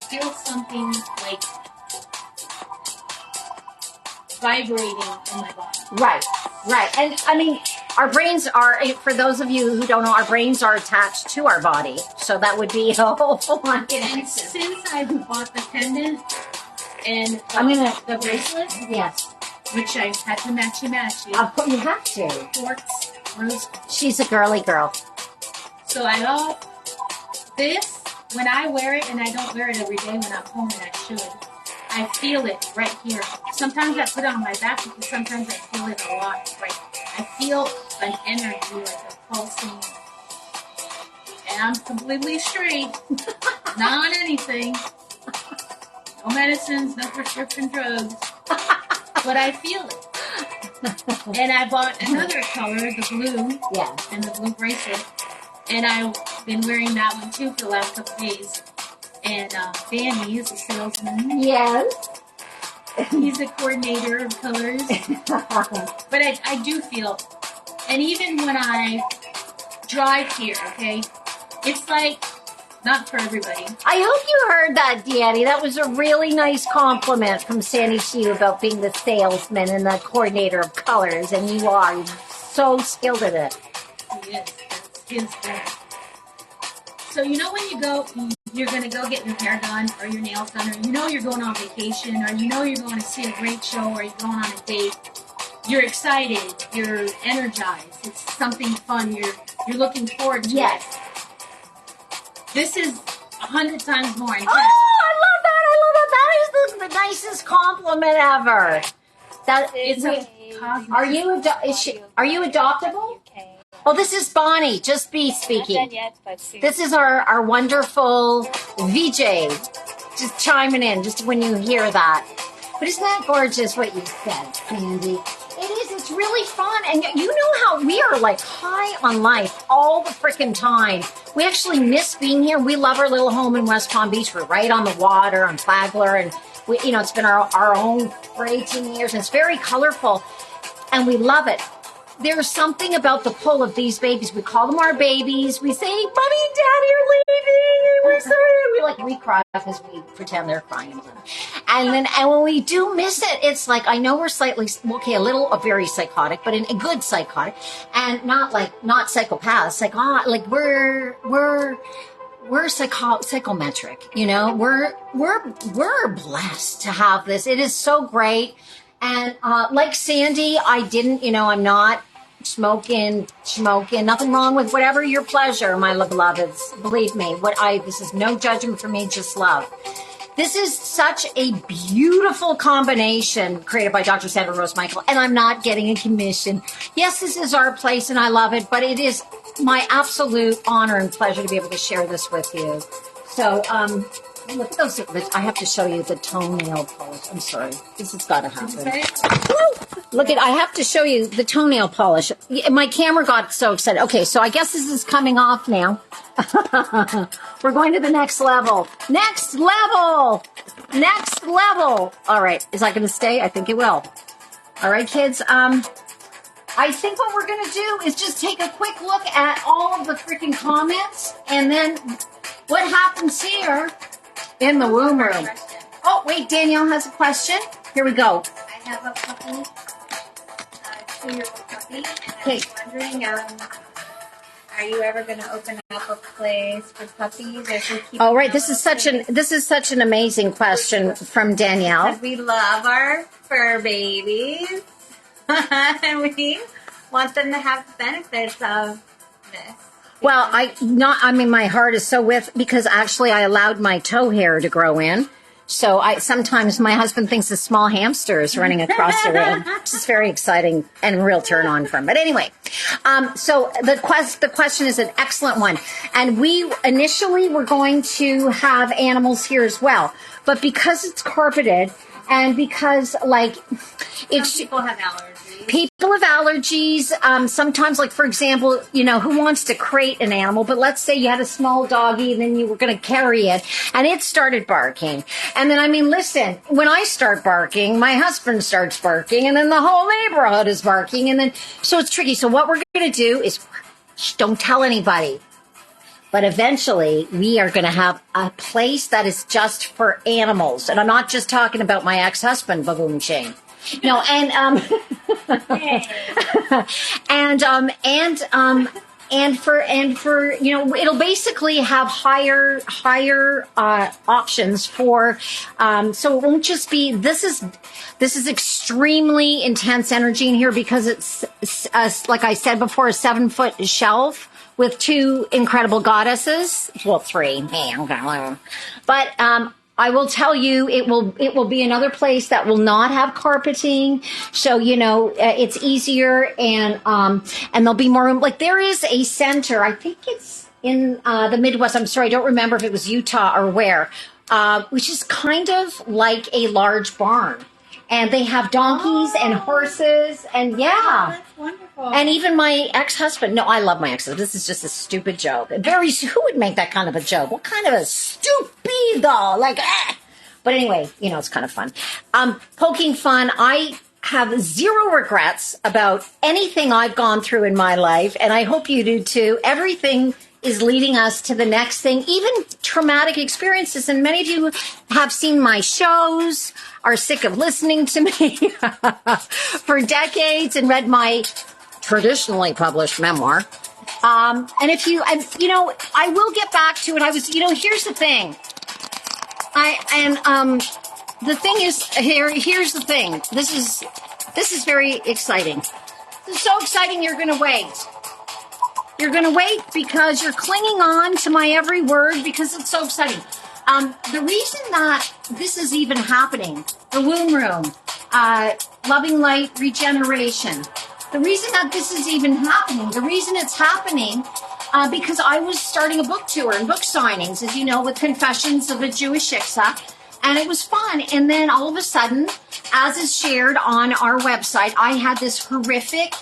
feel something like vibrating in my body. Right. And I mean, our brains are, for those of you who don't know, our brains are attached to our body. So that would be a whole And since I bought the pendant and the bracelet, yes, which I had to matchy. You have to. Quartz, rose. She's a girly girl. So I love this when I wear it, and I don't wear it every day when I'm home, and I should. I feel it right here. Sometimes I put it on my back because sometimes I feel it a lot. Right, I feel an energy, like a pulsing, and I'm completely straight, not on anything, no medicines, no prescription drugs, but I feel it. And I bought another color, the blue, and the blue bracelet, and I've been wearing that one too for the last couple days. And Danny is a salesman. Yes. He's a coordinator of colors. But I do feel, and even when I drive here, okay, it's like, not for everybody. I hope you heard that, Danny. That was a really nice compliment from Sandy to you about being the salesman and the coordinator of colors. And you are. You're so skilled at it. He is. That's his thing. So you know when you go, you're going to go get your hair done or your nails done, or you know you're going on vacation, or you know you're going to see a great show, or you're going on a date. You're excited. You're energized. It's something fun. You're looking forward to it. Yes. This is 100 times more intense. Oh, I love that. That is the nicest compliment ever. Are you adoptable? Oh, this is Bonnie. Just be speaking. Not done yet, but soon. This is our wonderful VJ. Just chiming in, just when you hear that. But isn't that gorgeous what you said, Sandy? It is. It's really fun. And you know how we are like high on life all the freaking time. We actually miss being here. We love our little home in West Palm Beach. We're right on the water on Flagler. And, it's been our own for 18 years. And it's very colorful. And we love it. There's something about the pull of these babies. We call them our babies. We say, Mommy and Daddy are leaving. We're sorry. We cry because we pretend they're crying. And when we do miss it, it's like, I know we're slightly, a very psychotic, but a good psychotic, and not psychopaths. Like we're psychometric, we're blessed to have this. It is so great. And like Sandy, I didn't, I'm not smoking, nothing wrong with whatever your pleasure, my beloveds. Believe me, this is no judgment for me, just love. This is such a beautiful combination created by Dr. Sandra Rose Michael, and I'm not getting a commission. Yes, this is our place and I love it, but it is my absolute honor and pleasure to be able to share this with you. So, look at those. I have to show you the toenail polish. I'm sorry. This has got to happen. I have to show you the toenail polish. My camera got so excited. Okay, so I guess this is coming off now. We're going to the next level. Next level. All right. Is that going to stay? I think it will. All right, kids. I think what we're going to do is just take a quick look at all of the freaking comments, and then what happens here in the womb room. Oh, wait, Danielle has a question. Here we go. I have a puppy, a 2-year-old puppy, and Okay. I'm wondering, are you ever going to open up a place for puppies? Oh, right. This is such an amazing question from Danielle. Because we love our fur babies, and we want them to have the benefits of this. Well, I mean, my heart is so with, because actually I allowed my toe hair to grow in. So sometimes my husband thinks a small hamster is running across the room, which is very exciting and a real turn on for him. But anyway, so the question is an excellent one. And we initially were going to have animals here as well. But because it's carpeted and because it's... Some people have allergies. People have allergies. Sometimes, like, for example, who wants to crate an animal? But let's say you had a small doggy and then you were going to carry it and it started barking. And then, I mean, listen, when I start barking, my husband starts barking and then the whole neighborhood is barking. And then, so it's tricky. So what we're going to do is, don't tell anybody. But eventually, we are going to have a place that is just for animals. And I'm not just talking about my ex-husband, Baboon Shane. No, and for it'll basically have higher options for so it won't just be this is extremely intense energy in here because it's like I said before, a 7-foot shelf with 2 incredible goddesses. Well, 3. But I will tell you, it will be another place that will not have carpeting, so it's easier and there'll be more room. Like there is a center, I think it's in the Midwest. I'm sorry, I don't remember if it was Utah or where, which is kind of like a large barn, and they have donkeys and horses, and Oh, that's wonderful. and even my ex-husband. No, I love my ex-husband. This is just a stupid joke. Who would make that kind of a joke? What kind of a stupido? But anyway, it's kind of fun. Poking fun. I have 0 regrets about anything I've gone through in my life, and I hope you do too. Everything is leading us to the next thing, even traumatic experiences. And many of you have seen my shows, are sick of listening to me for decades, and read my traditionally published memoir. And if I will get back to it. Here's the thing. The thing is, here's the thing. This is very exciting. This is so exciting, you're going to wait. You're going to wait because you're clinging on to my every word because it's so exciting. The reason that this is even happening, the womb room, loving light, regeneration, the reason that this is even happening, the reason it's happening, because I was starting a book tour and book signings, as you know, with Confessions of a Jewish Shiksa, and it was fun. And then all of a sudden, as is shared on our website, I had this horrific,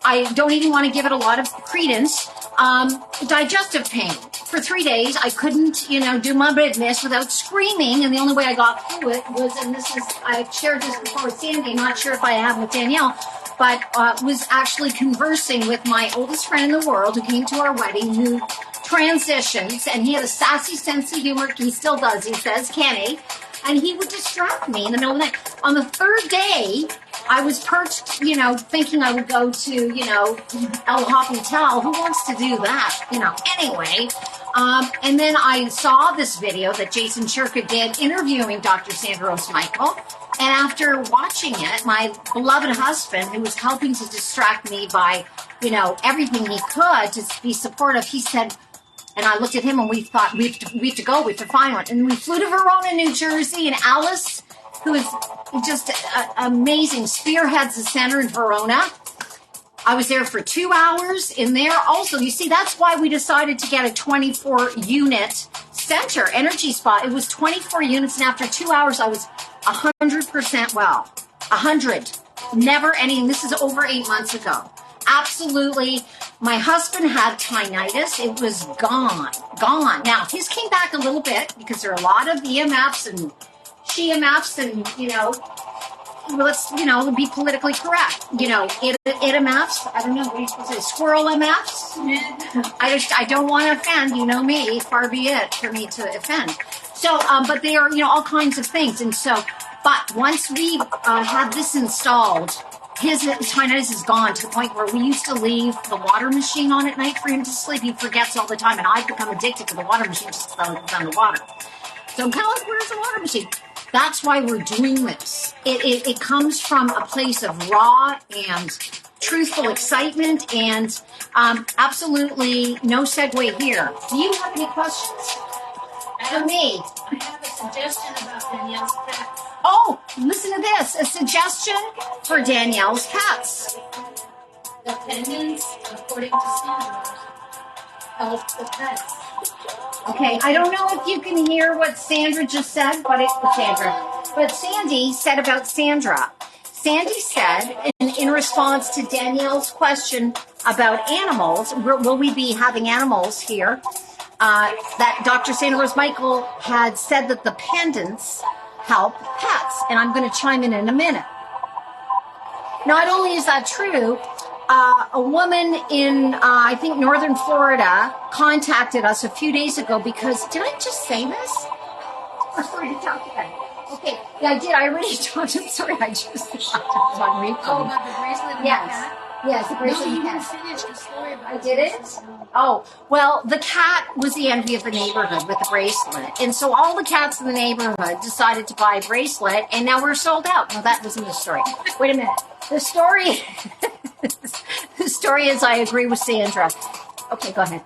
I don't even want to give it a lot of credence, digestive pain. For 3 days, I couldn't, do my business without screaming, and the only way I got through it was, and I shared this before with Sandy, not sure if I have with Danielle, but was actually conversing with my oldest friend in the world who came to our wedding, who transitions, and he had a sassy sense of humor. He still does, he says, Kenny, and he would distract me in the middle of the night. On the 3rd day, I was perched, thinking I would go to, El Hospital. Who wants to do that? Anyway. And then I saw this video that Jason Shirka did interviewing Dr. Sandra Michael. And after watching it, my beloved husband, who was helping to distract me by, everything he could to be supportive, he said, and I looked at him and we thought, we have to go, we have to find one. And we flew to Verona, New Jersey, and Alice, who is just amazing, spearheads the center in Verona. I was there for 2 hours in there. Also, you see, that's why we decided to get a 24-unit center energy spot. It was 24 units, and after 2 hours, I was 100% well. 100. Never any, and this is over 8 months ago. Absolutely. My husband had tinnitus. It was gone. Now, his came back a little bit because there are a lot of EMFs and SheMFs and, let's, be politically correct. IMFs, I don't know, what are you supposed to say, squirrel MFs? I don't want to offend, me, far be it for me to offend. So, but they are, all kinds of things. And so, but once we had this installed, his tinnitus is gone to the point where we used to leave the water machine on at night for him to sleep. He forgets all the time, and I've become addicted to the water machine just because I was on the water. So I'm kind of like, where's the water machine? That's why we're doing this. It comes from a place of raw and truthful excitement, and absolutely no segue here. Do you have any questions for me? I have a suggestion about Danielle's pets. Oh, listen to this. A suggestion for Danielle's pets. The pendants, according to Sandra, help the pets. Okay, I don't know if you can hear what Sandra just said, but it was Sandra. But Sandy said about Sandra. Sandy said, in response to Danielle's question about animals, will we be having animals here, that Dr. Sandra Rose Michael had said that the pendants help pets. And I'm going to chime in a minute. Not only is that true, a woman in, I think, northern Florida contacted us a few days ago because, did I just say this? I'm sorry to talk about it. Okay, yeah, I did. I already talked. I'm sorry, I just thought it was on replay. Oh, about the bracelet and Yes. the cat? Yes, the bracelet No, and you cat. didn't finish the story about I did it? Oh, well, the cat was the envy of the neighborhood with the bracelet. And so all the cats in the neighborhood decided to buy a bracelet, and now we're sold out. No, that wasn't the story. Wait a minute. The story, the story is I agree with Sandra. Okay, go ahead.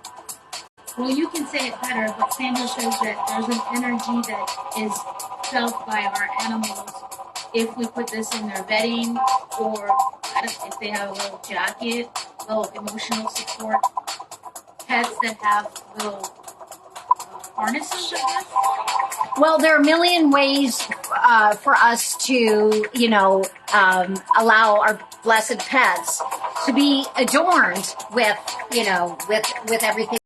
Well, you can say it better, but Sandra says that there's an energy that is felt by our animals if we put this in their bedding, or if they have a little jacket, little emotional support. Pets that have little harnesses, I guess. Well, there are a million ways for us to, allow our blessed pets to be adorned with, with everything.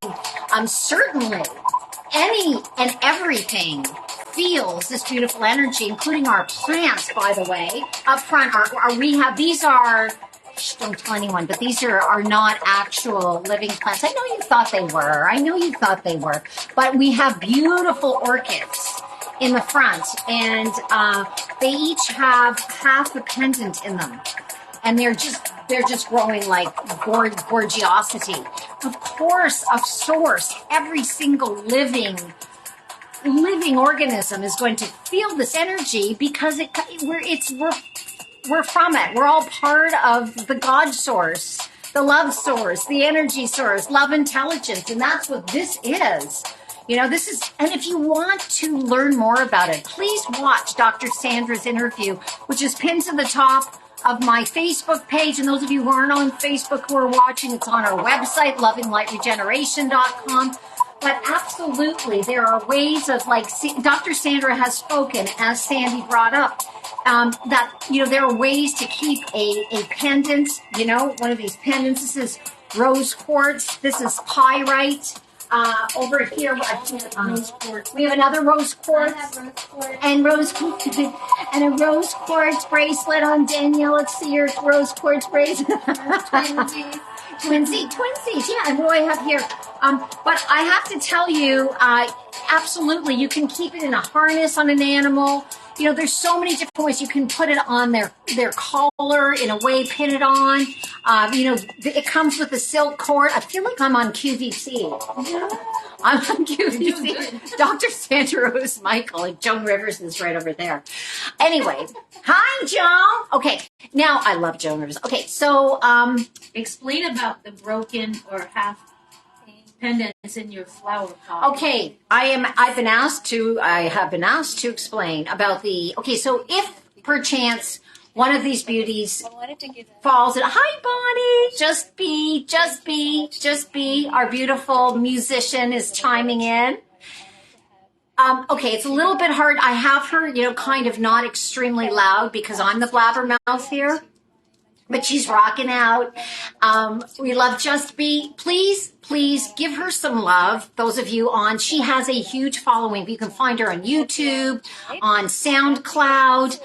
Certainly, any and everything feels this beautiful energy, including our plants, by the way. Up front, our rehab, these are, don't tell anyone, but these are not actual living plants. I know you thought they were. But we have beautiful orchids in the front, and they each have half a pendant in them. And they're just growing like gorgeosity. Of course, of source, every single living organism is going to feel this energy because we're from it. We're all part of the God source, the love source, the energy source, love intelligence, and that's what this is. This is, and if you want to learn more about it, please watch Dr. Sandra's interview, which is pinned to the top of my Facebook page. And those of you who aren't on Facebook who are watching, it's on our website, lovinglightregeneration.com. But absolutely, there are ways of, Dr. Sandra has spoken, as Sandy brought up, that, there are ways to keep a pendant, one of these pendants. This is rose quartz. This is pyrite. Over here, rose quartz. We have another rose quartz. I have rose quartz. And and a rose quartz bracelet on Danielle. Let's see your rose quartz bracelet. Twinsies, yeah. And what do I have here? But I have to tell you, absolutely, you can keep it in a harness on an animal. There's so many different ways. You can put it on their collar in a way, pin it on. It comes with a silk cord. I feel like I'm on QVC. I'm on QVC. Dr. Sandra Rose Michael, and Joan Rivers is right over there. Anyway, hi, Joan. Okay, now I love Joan Rivers. Okay, so Explain about the broken or half pendants in your flower pot. okay, I have been asked to explain about so if perchance one of these beauties falls in, hi Bonnie, just be, our beautiful musician is chiming in. Okay, it's a little bit hard. I have her, kind of not extremely loud because I'm the blabbermouth here. But she's rocking out. We love Just Be. Please give her some love. Those of you on, she has a huge following. You can find her on YouTube, on SoundCloud.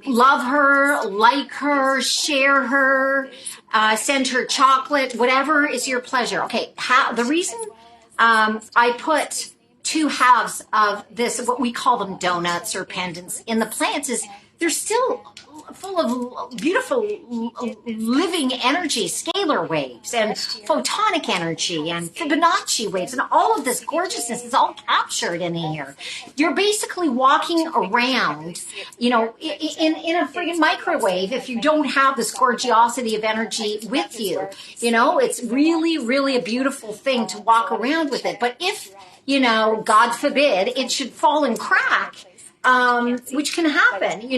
Love her, like her, share her, send her chocolate, whatever is your pleasure. Okay, the reason I put two halves of this, what we call them donuts or pendants, in the plants is they're still full of beautiful living energy, scalar waves and photonic energy and Fibonacci waves, and all of this gorgeousness is all captured in here. You're basically walking around, in a friggin' microwave if you don't have this gorgeosity of energy with you. It's really, really a beautiful thing to walk around with it. But if, God forbid, it should fall and crack, which can happen,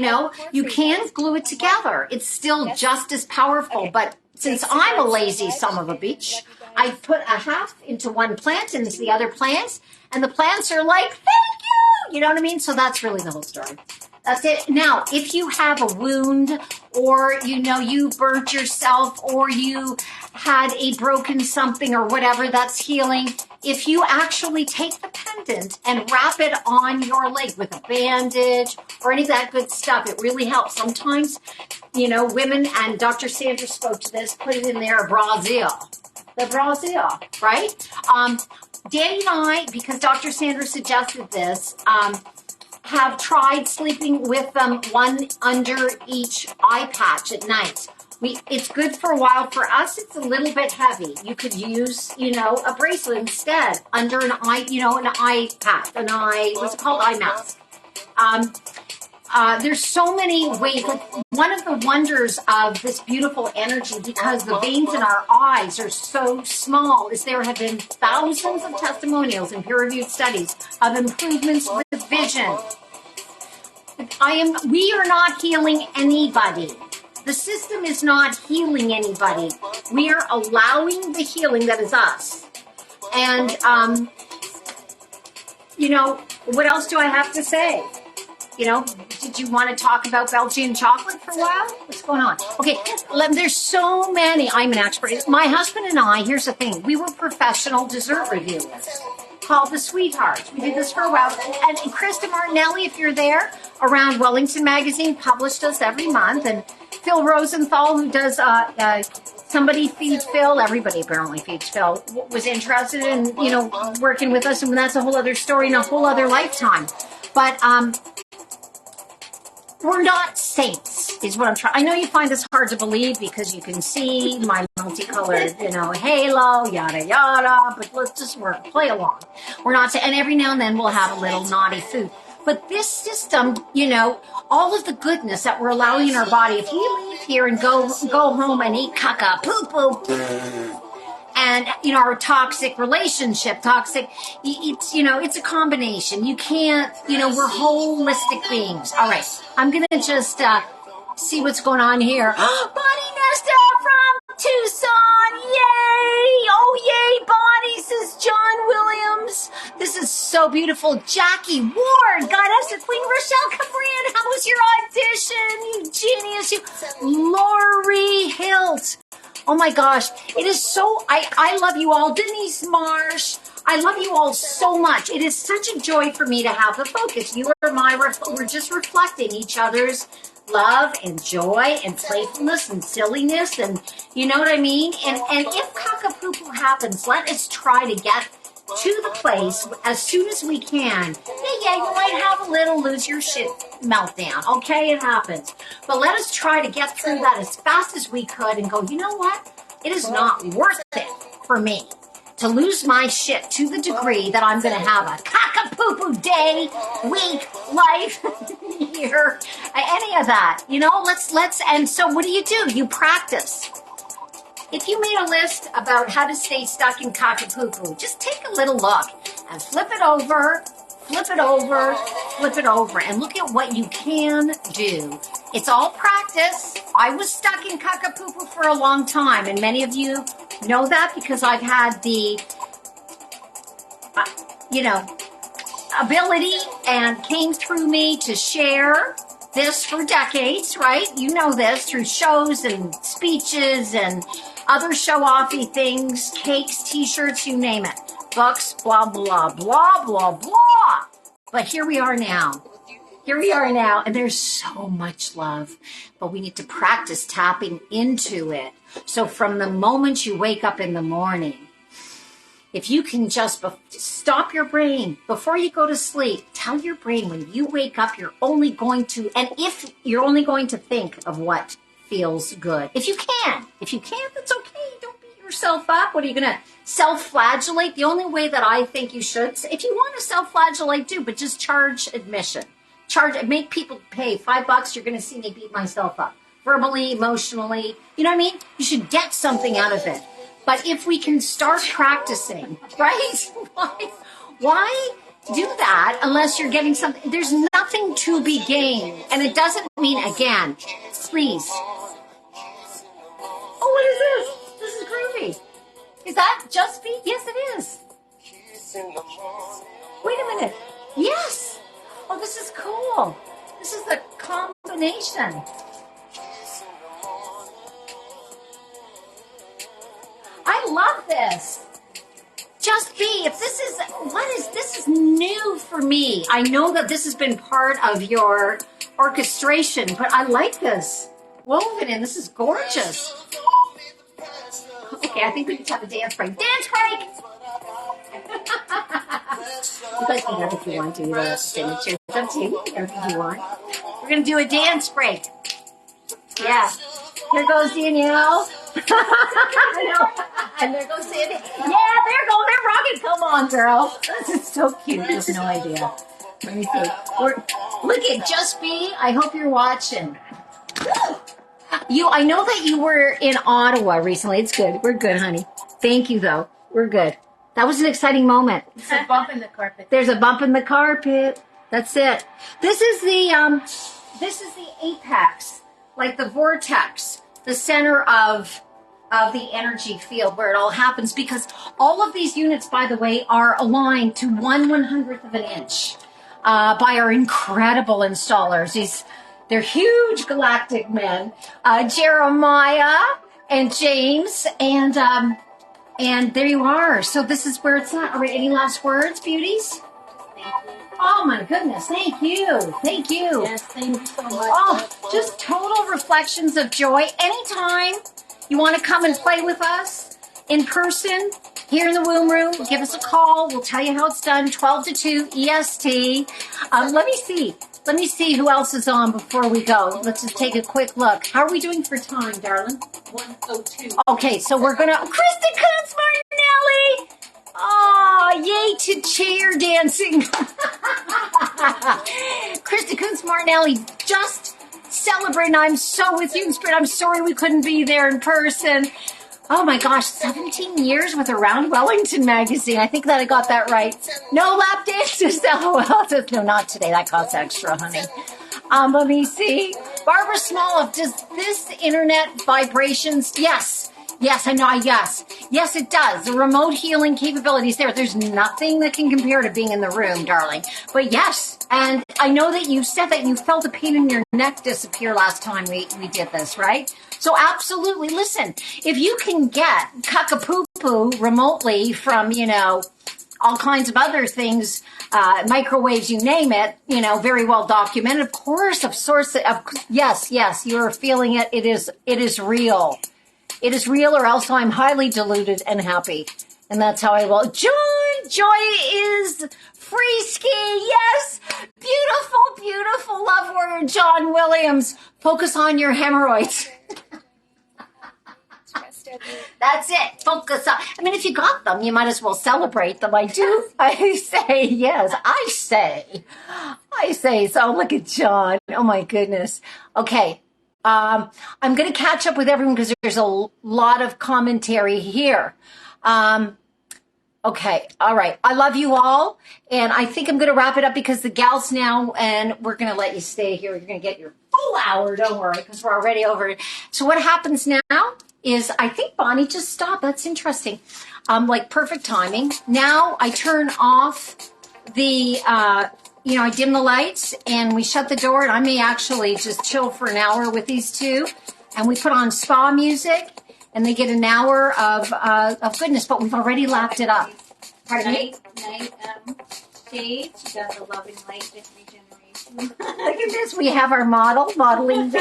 you can glue it together. It's still just as powerful. But since I'm a lazy son of a bitch, I put a half into one plant and into the other plants, and the plants are like, thank you! You know what I mean? So that's really the whole story. That's it. Now, if you have a wound, or, you burnt yourself, or you had a broken something or whatever, that's healing. If you actually take the pendant and wrap it on your leg with a bandage or any of that good stuff, it really helps. Sometimes, women, and Dr. Sandra spoke to this, put it in their brassiere. The brassiere, right? Danny and I, because Dr. Sandra suggested this, have tried sleeping with them, one under each eye patch at night. It's good for a while. For us, it's a little bit heavy. You could use, a bracelet instead under an eye, an eye patch, what's it called? Eye mask. There's so many ways. Like, one of the wonders of this beautiful energy, because the veins in our eyes are so small, is there have been thousands of testimonials and peer-reviewed studies of improvements with vision. We are not healing anybody. The system is not healing anybody. We are allowing the healing that is us. And, what else do I have to say? Did you want to talk about Belgian chocolate for a while? What's going on? Okay, there's so many. I'm an expert. My husband and I, here's the thing. We were professional dessert reviewers called the Sweethearts. We did this for a while. And Krista Martinelli, if you're there, around Wellington Magazine, published us every month. And Phil Rosenthal, who does Somebody Feeds Phil, everybody apparently feeds Phil, was interested in, working with us. And that's a whole other story and a whole other lifetime. But we're not saints, is what I'm trying. I know you find this hard to believe because you can see my multicolored, halo, yada, yada, but let's just play along. We're not, and every now and then we'll have a little naughty food. But this system, all of the goodness that we're allowing in our body, if we leave here and go home and eat KAKAPOOPOO, and, our toxic relationship, it's a combination. You can't, we're holistic beings. All right. I'm going to just see what's going on here. Bonnie Nesta from Tucson. Yay. Oh, yay, Bonnie, says John Williams. This is so beautiful. Jackie Ward got us a Queen Rochelle Cabrin. How was your audition? You genius. You, Lori Hilt. Oh my gosh, it is so, I love you all. Denise Marsh, I love you all so much. It is such a joy for me to have the focus. You are we're just reflecting each other's love and joy and playfulness and silliness, and you know what I mean? And if KAKAPOOPOO happens, let us try to get to the place as soon as we can. Yeah, you might have a little lose your shit meltdown. Okay, it happens. But let us try to get through that as fast as we could and go, you know what? It is not worth it for me to lose my shit to the degree that I'm going to have a KAKAPOOPOO day, week, life, year, any of that. Let's, and so what do? You practice. If you made a list about how to stay stuck in KAKAPOOPOO, just take a little look and flip it over, and look at what you can do. It's all practice. I was stuck in KAKAPOOPOO for a long time, and many of you know that because I've had the, ability and came through me to share this for decades, right? You know this through shows and speeches and other show-offy things, cakes, t-shirts, you name it. Books, blah, blah, blah, blah, blah. But here we are now. And there's so much love. But we need to practice tapping into it. So from the moment you wake up in the morning, if you can just stop your brain before you go to sleep, tell your brain when you wake up, you're only going to, and if you're only going to think of what feels good. If you can. If you can't, that's okay. Don't beat yourself up. What are you going to self-flagellate? The only way that I think you should, if you want to self-flagellate, do, but just charge admission. Make people pay $5. You're going to see me beat myself up. Verbally, emotionally. You know what I mean? You should get something out of it. But if we can start practicing, right? Why do that unless you're getting something? There's nothing to be gained. And it doesn't mean, again, please. Oh, what is this? This is groovy. Is that Just Beat? Yes, it is. Wait a minute. Yes. Oh, this is cool. This is the combination. I love this. Just Be. If this is new for me. I know that this has been part of your orchestration, but I like this. Woven in. This is gorgeous. Okay, I think we can have a dance break. Dance break! You guys can have if you want to. You don't have to sing it. It's up to you. If you want. We're going to do a dance break. Yeah. Here goes Danielle. And there goes Sandy. Yeah, they're rocking. Come on, girl. This is so cute. You have no idea. Let me see. Look at Just Be. I hope you're watching. I know that you were in Ottawa recently. It's good. We're good, honey. Thank you, though. We're good. That was an exciting moment. It's a bump in the carpet. There's a bump in the carpet. That's it. This is the apex, like the vortex, the center of the energy field where it all happens, because all of these units, by the way, are aligned to 1/100th of an inch by our incredible installers. They're huge galactic men, Jeremiah and James, and there you are. So this is where it's at. All right, any last words, beauties? Thank you. Oh my goodness, thank you. Thank you. Yes, thank you so much. Oh, just total reflections of joy. Anytime you want to come and play with us in person here in the womb room, give us a call. We'll tell you how it's done. 12 to 2 EST. Let me see who else is on before we go. Let's just take a quick look. How are we doing for time, darling? 1:02. Okay, so we're going to... Kristen Kuntz Martinelli! Oh, yay to chair dancing. Kristen Kuntz Martinelli, just celebrating. I'm so with you in spirit. I'm sorry we couldn't be there in person. Oh my gosh, 17 years with Around Wellington magazine. I think that I got that right. No lap dances. LOL. No, not today. That costs extra, honey. Let me see. Barbara Small, does this internet vibrations? Yes. Yes, I know. Yes. Yes, it does. The remote healing capabilities there. There's nothing that can compare to being in the room, darling. But yes, and I know that you said that you felt a pain in your neck disappear last time we did this, right? So absolutely. Listen, if you can get KAKAPOOPOO remotely from, all kinds of other things, microwaves, you name it, very well documented. Of course, yes, you're feeling it. It is real. It is real, or else I'm highly deluded and happy. And that's how I will. Joy is free ski. Yes. Beautiful, beautiful love warrior John Williams. Focus on your hemorrhoids. That's it. Focus on. I mean, if you got them, you might as well celebrate them. I say, yes. I say. So look at John. Oh my goodness. Okay. I'm going to catch up with everyone because there's a lot of commentary here. Okay. All right. I love you all. And I think I'm going to wrap it up because the gals now, and we're going to let you stay here. You're going to get your full hour. Don't worry, because we're already over it. So what happens now is I think Bonnie just stopped. That's interesting. Like perfect timing. Now I turn off the, I dim the lights and we shut the door, and I may actually just chill for an hour with these two, and we put on spa music and they get an hour of goodness, but we've already lapped it up. Pardon me? Night shades. You got the loving light with Regeneration. Look at this. We have our modeling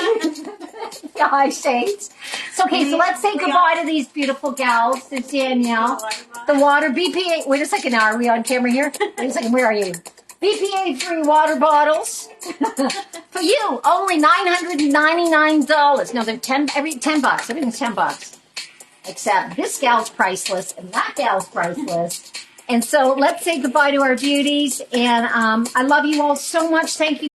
high shades. So, okay, so let's say goodbye to these beautiful gals. It's Danielle. The water, BPA, wait a second now, are we on camera here? Wait a second, where are you? BPA-free water bottles. For you, only $999. No, they're 10 bucks. Everything's $10. Except this gal's priceless and that gal's priceless. And so let's say goodbye to our beauties. And I love you all so much. Thank you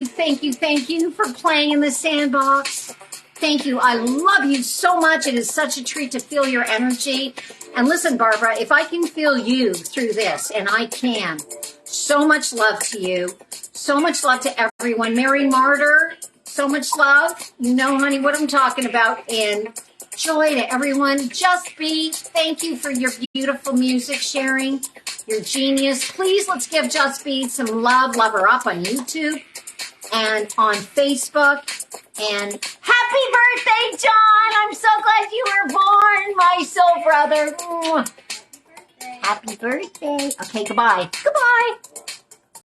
for playing in the sandbox. Thank you. I love you so much. It is such a treat to feel your energy. And listen, Barbara, if I can feel you through this, and I can, so much love to you. So much love to everyone. Mary Martyr, so much love. You know, honey, what I'm talking about. And joy to everyone. Just Be, thank you for your beautiful music sharing. You're genius. Please, let's give Just Be some love. Love her up on YouTube and on Facebook. And happy birthday, John! I'm so glad you were born, my soul brother. Happy birthday. Okay, goodbye. Goodbye.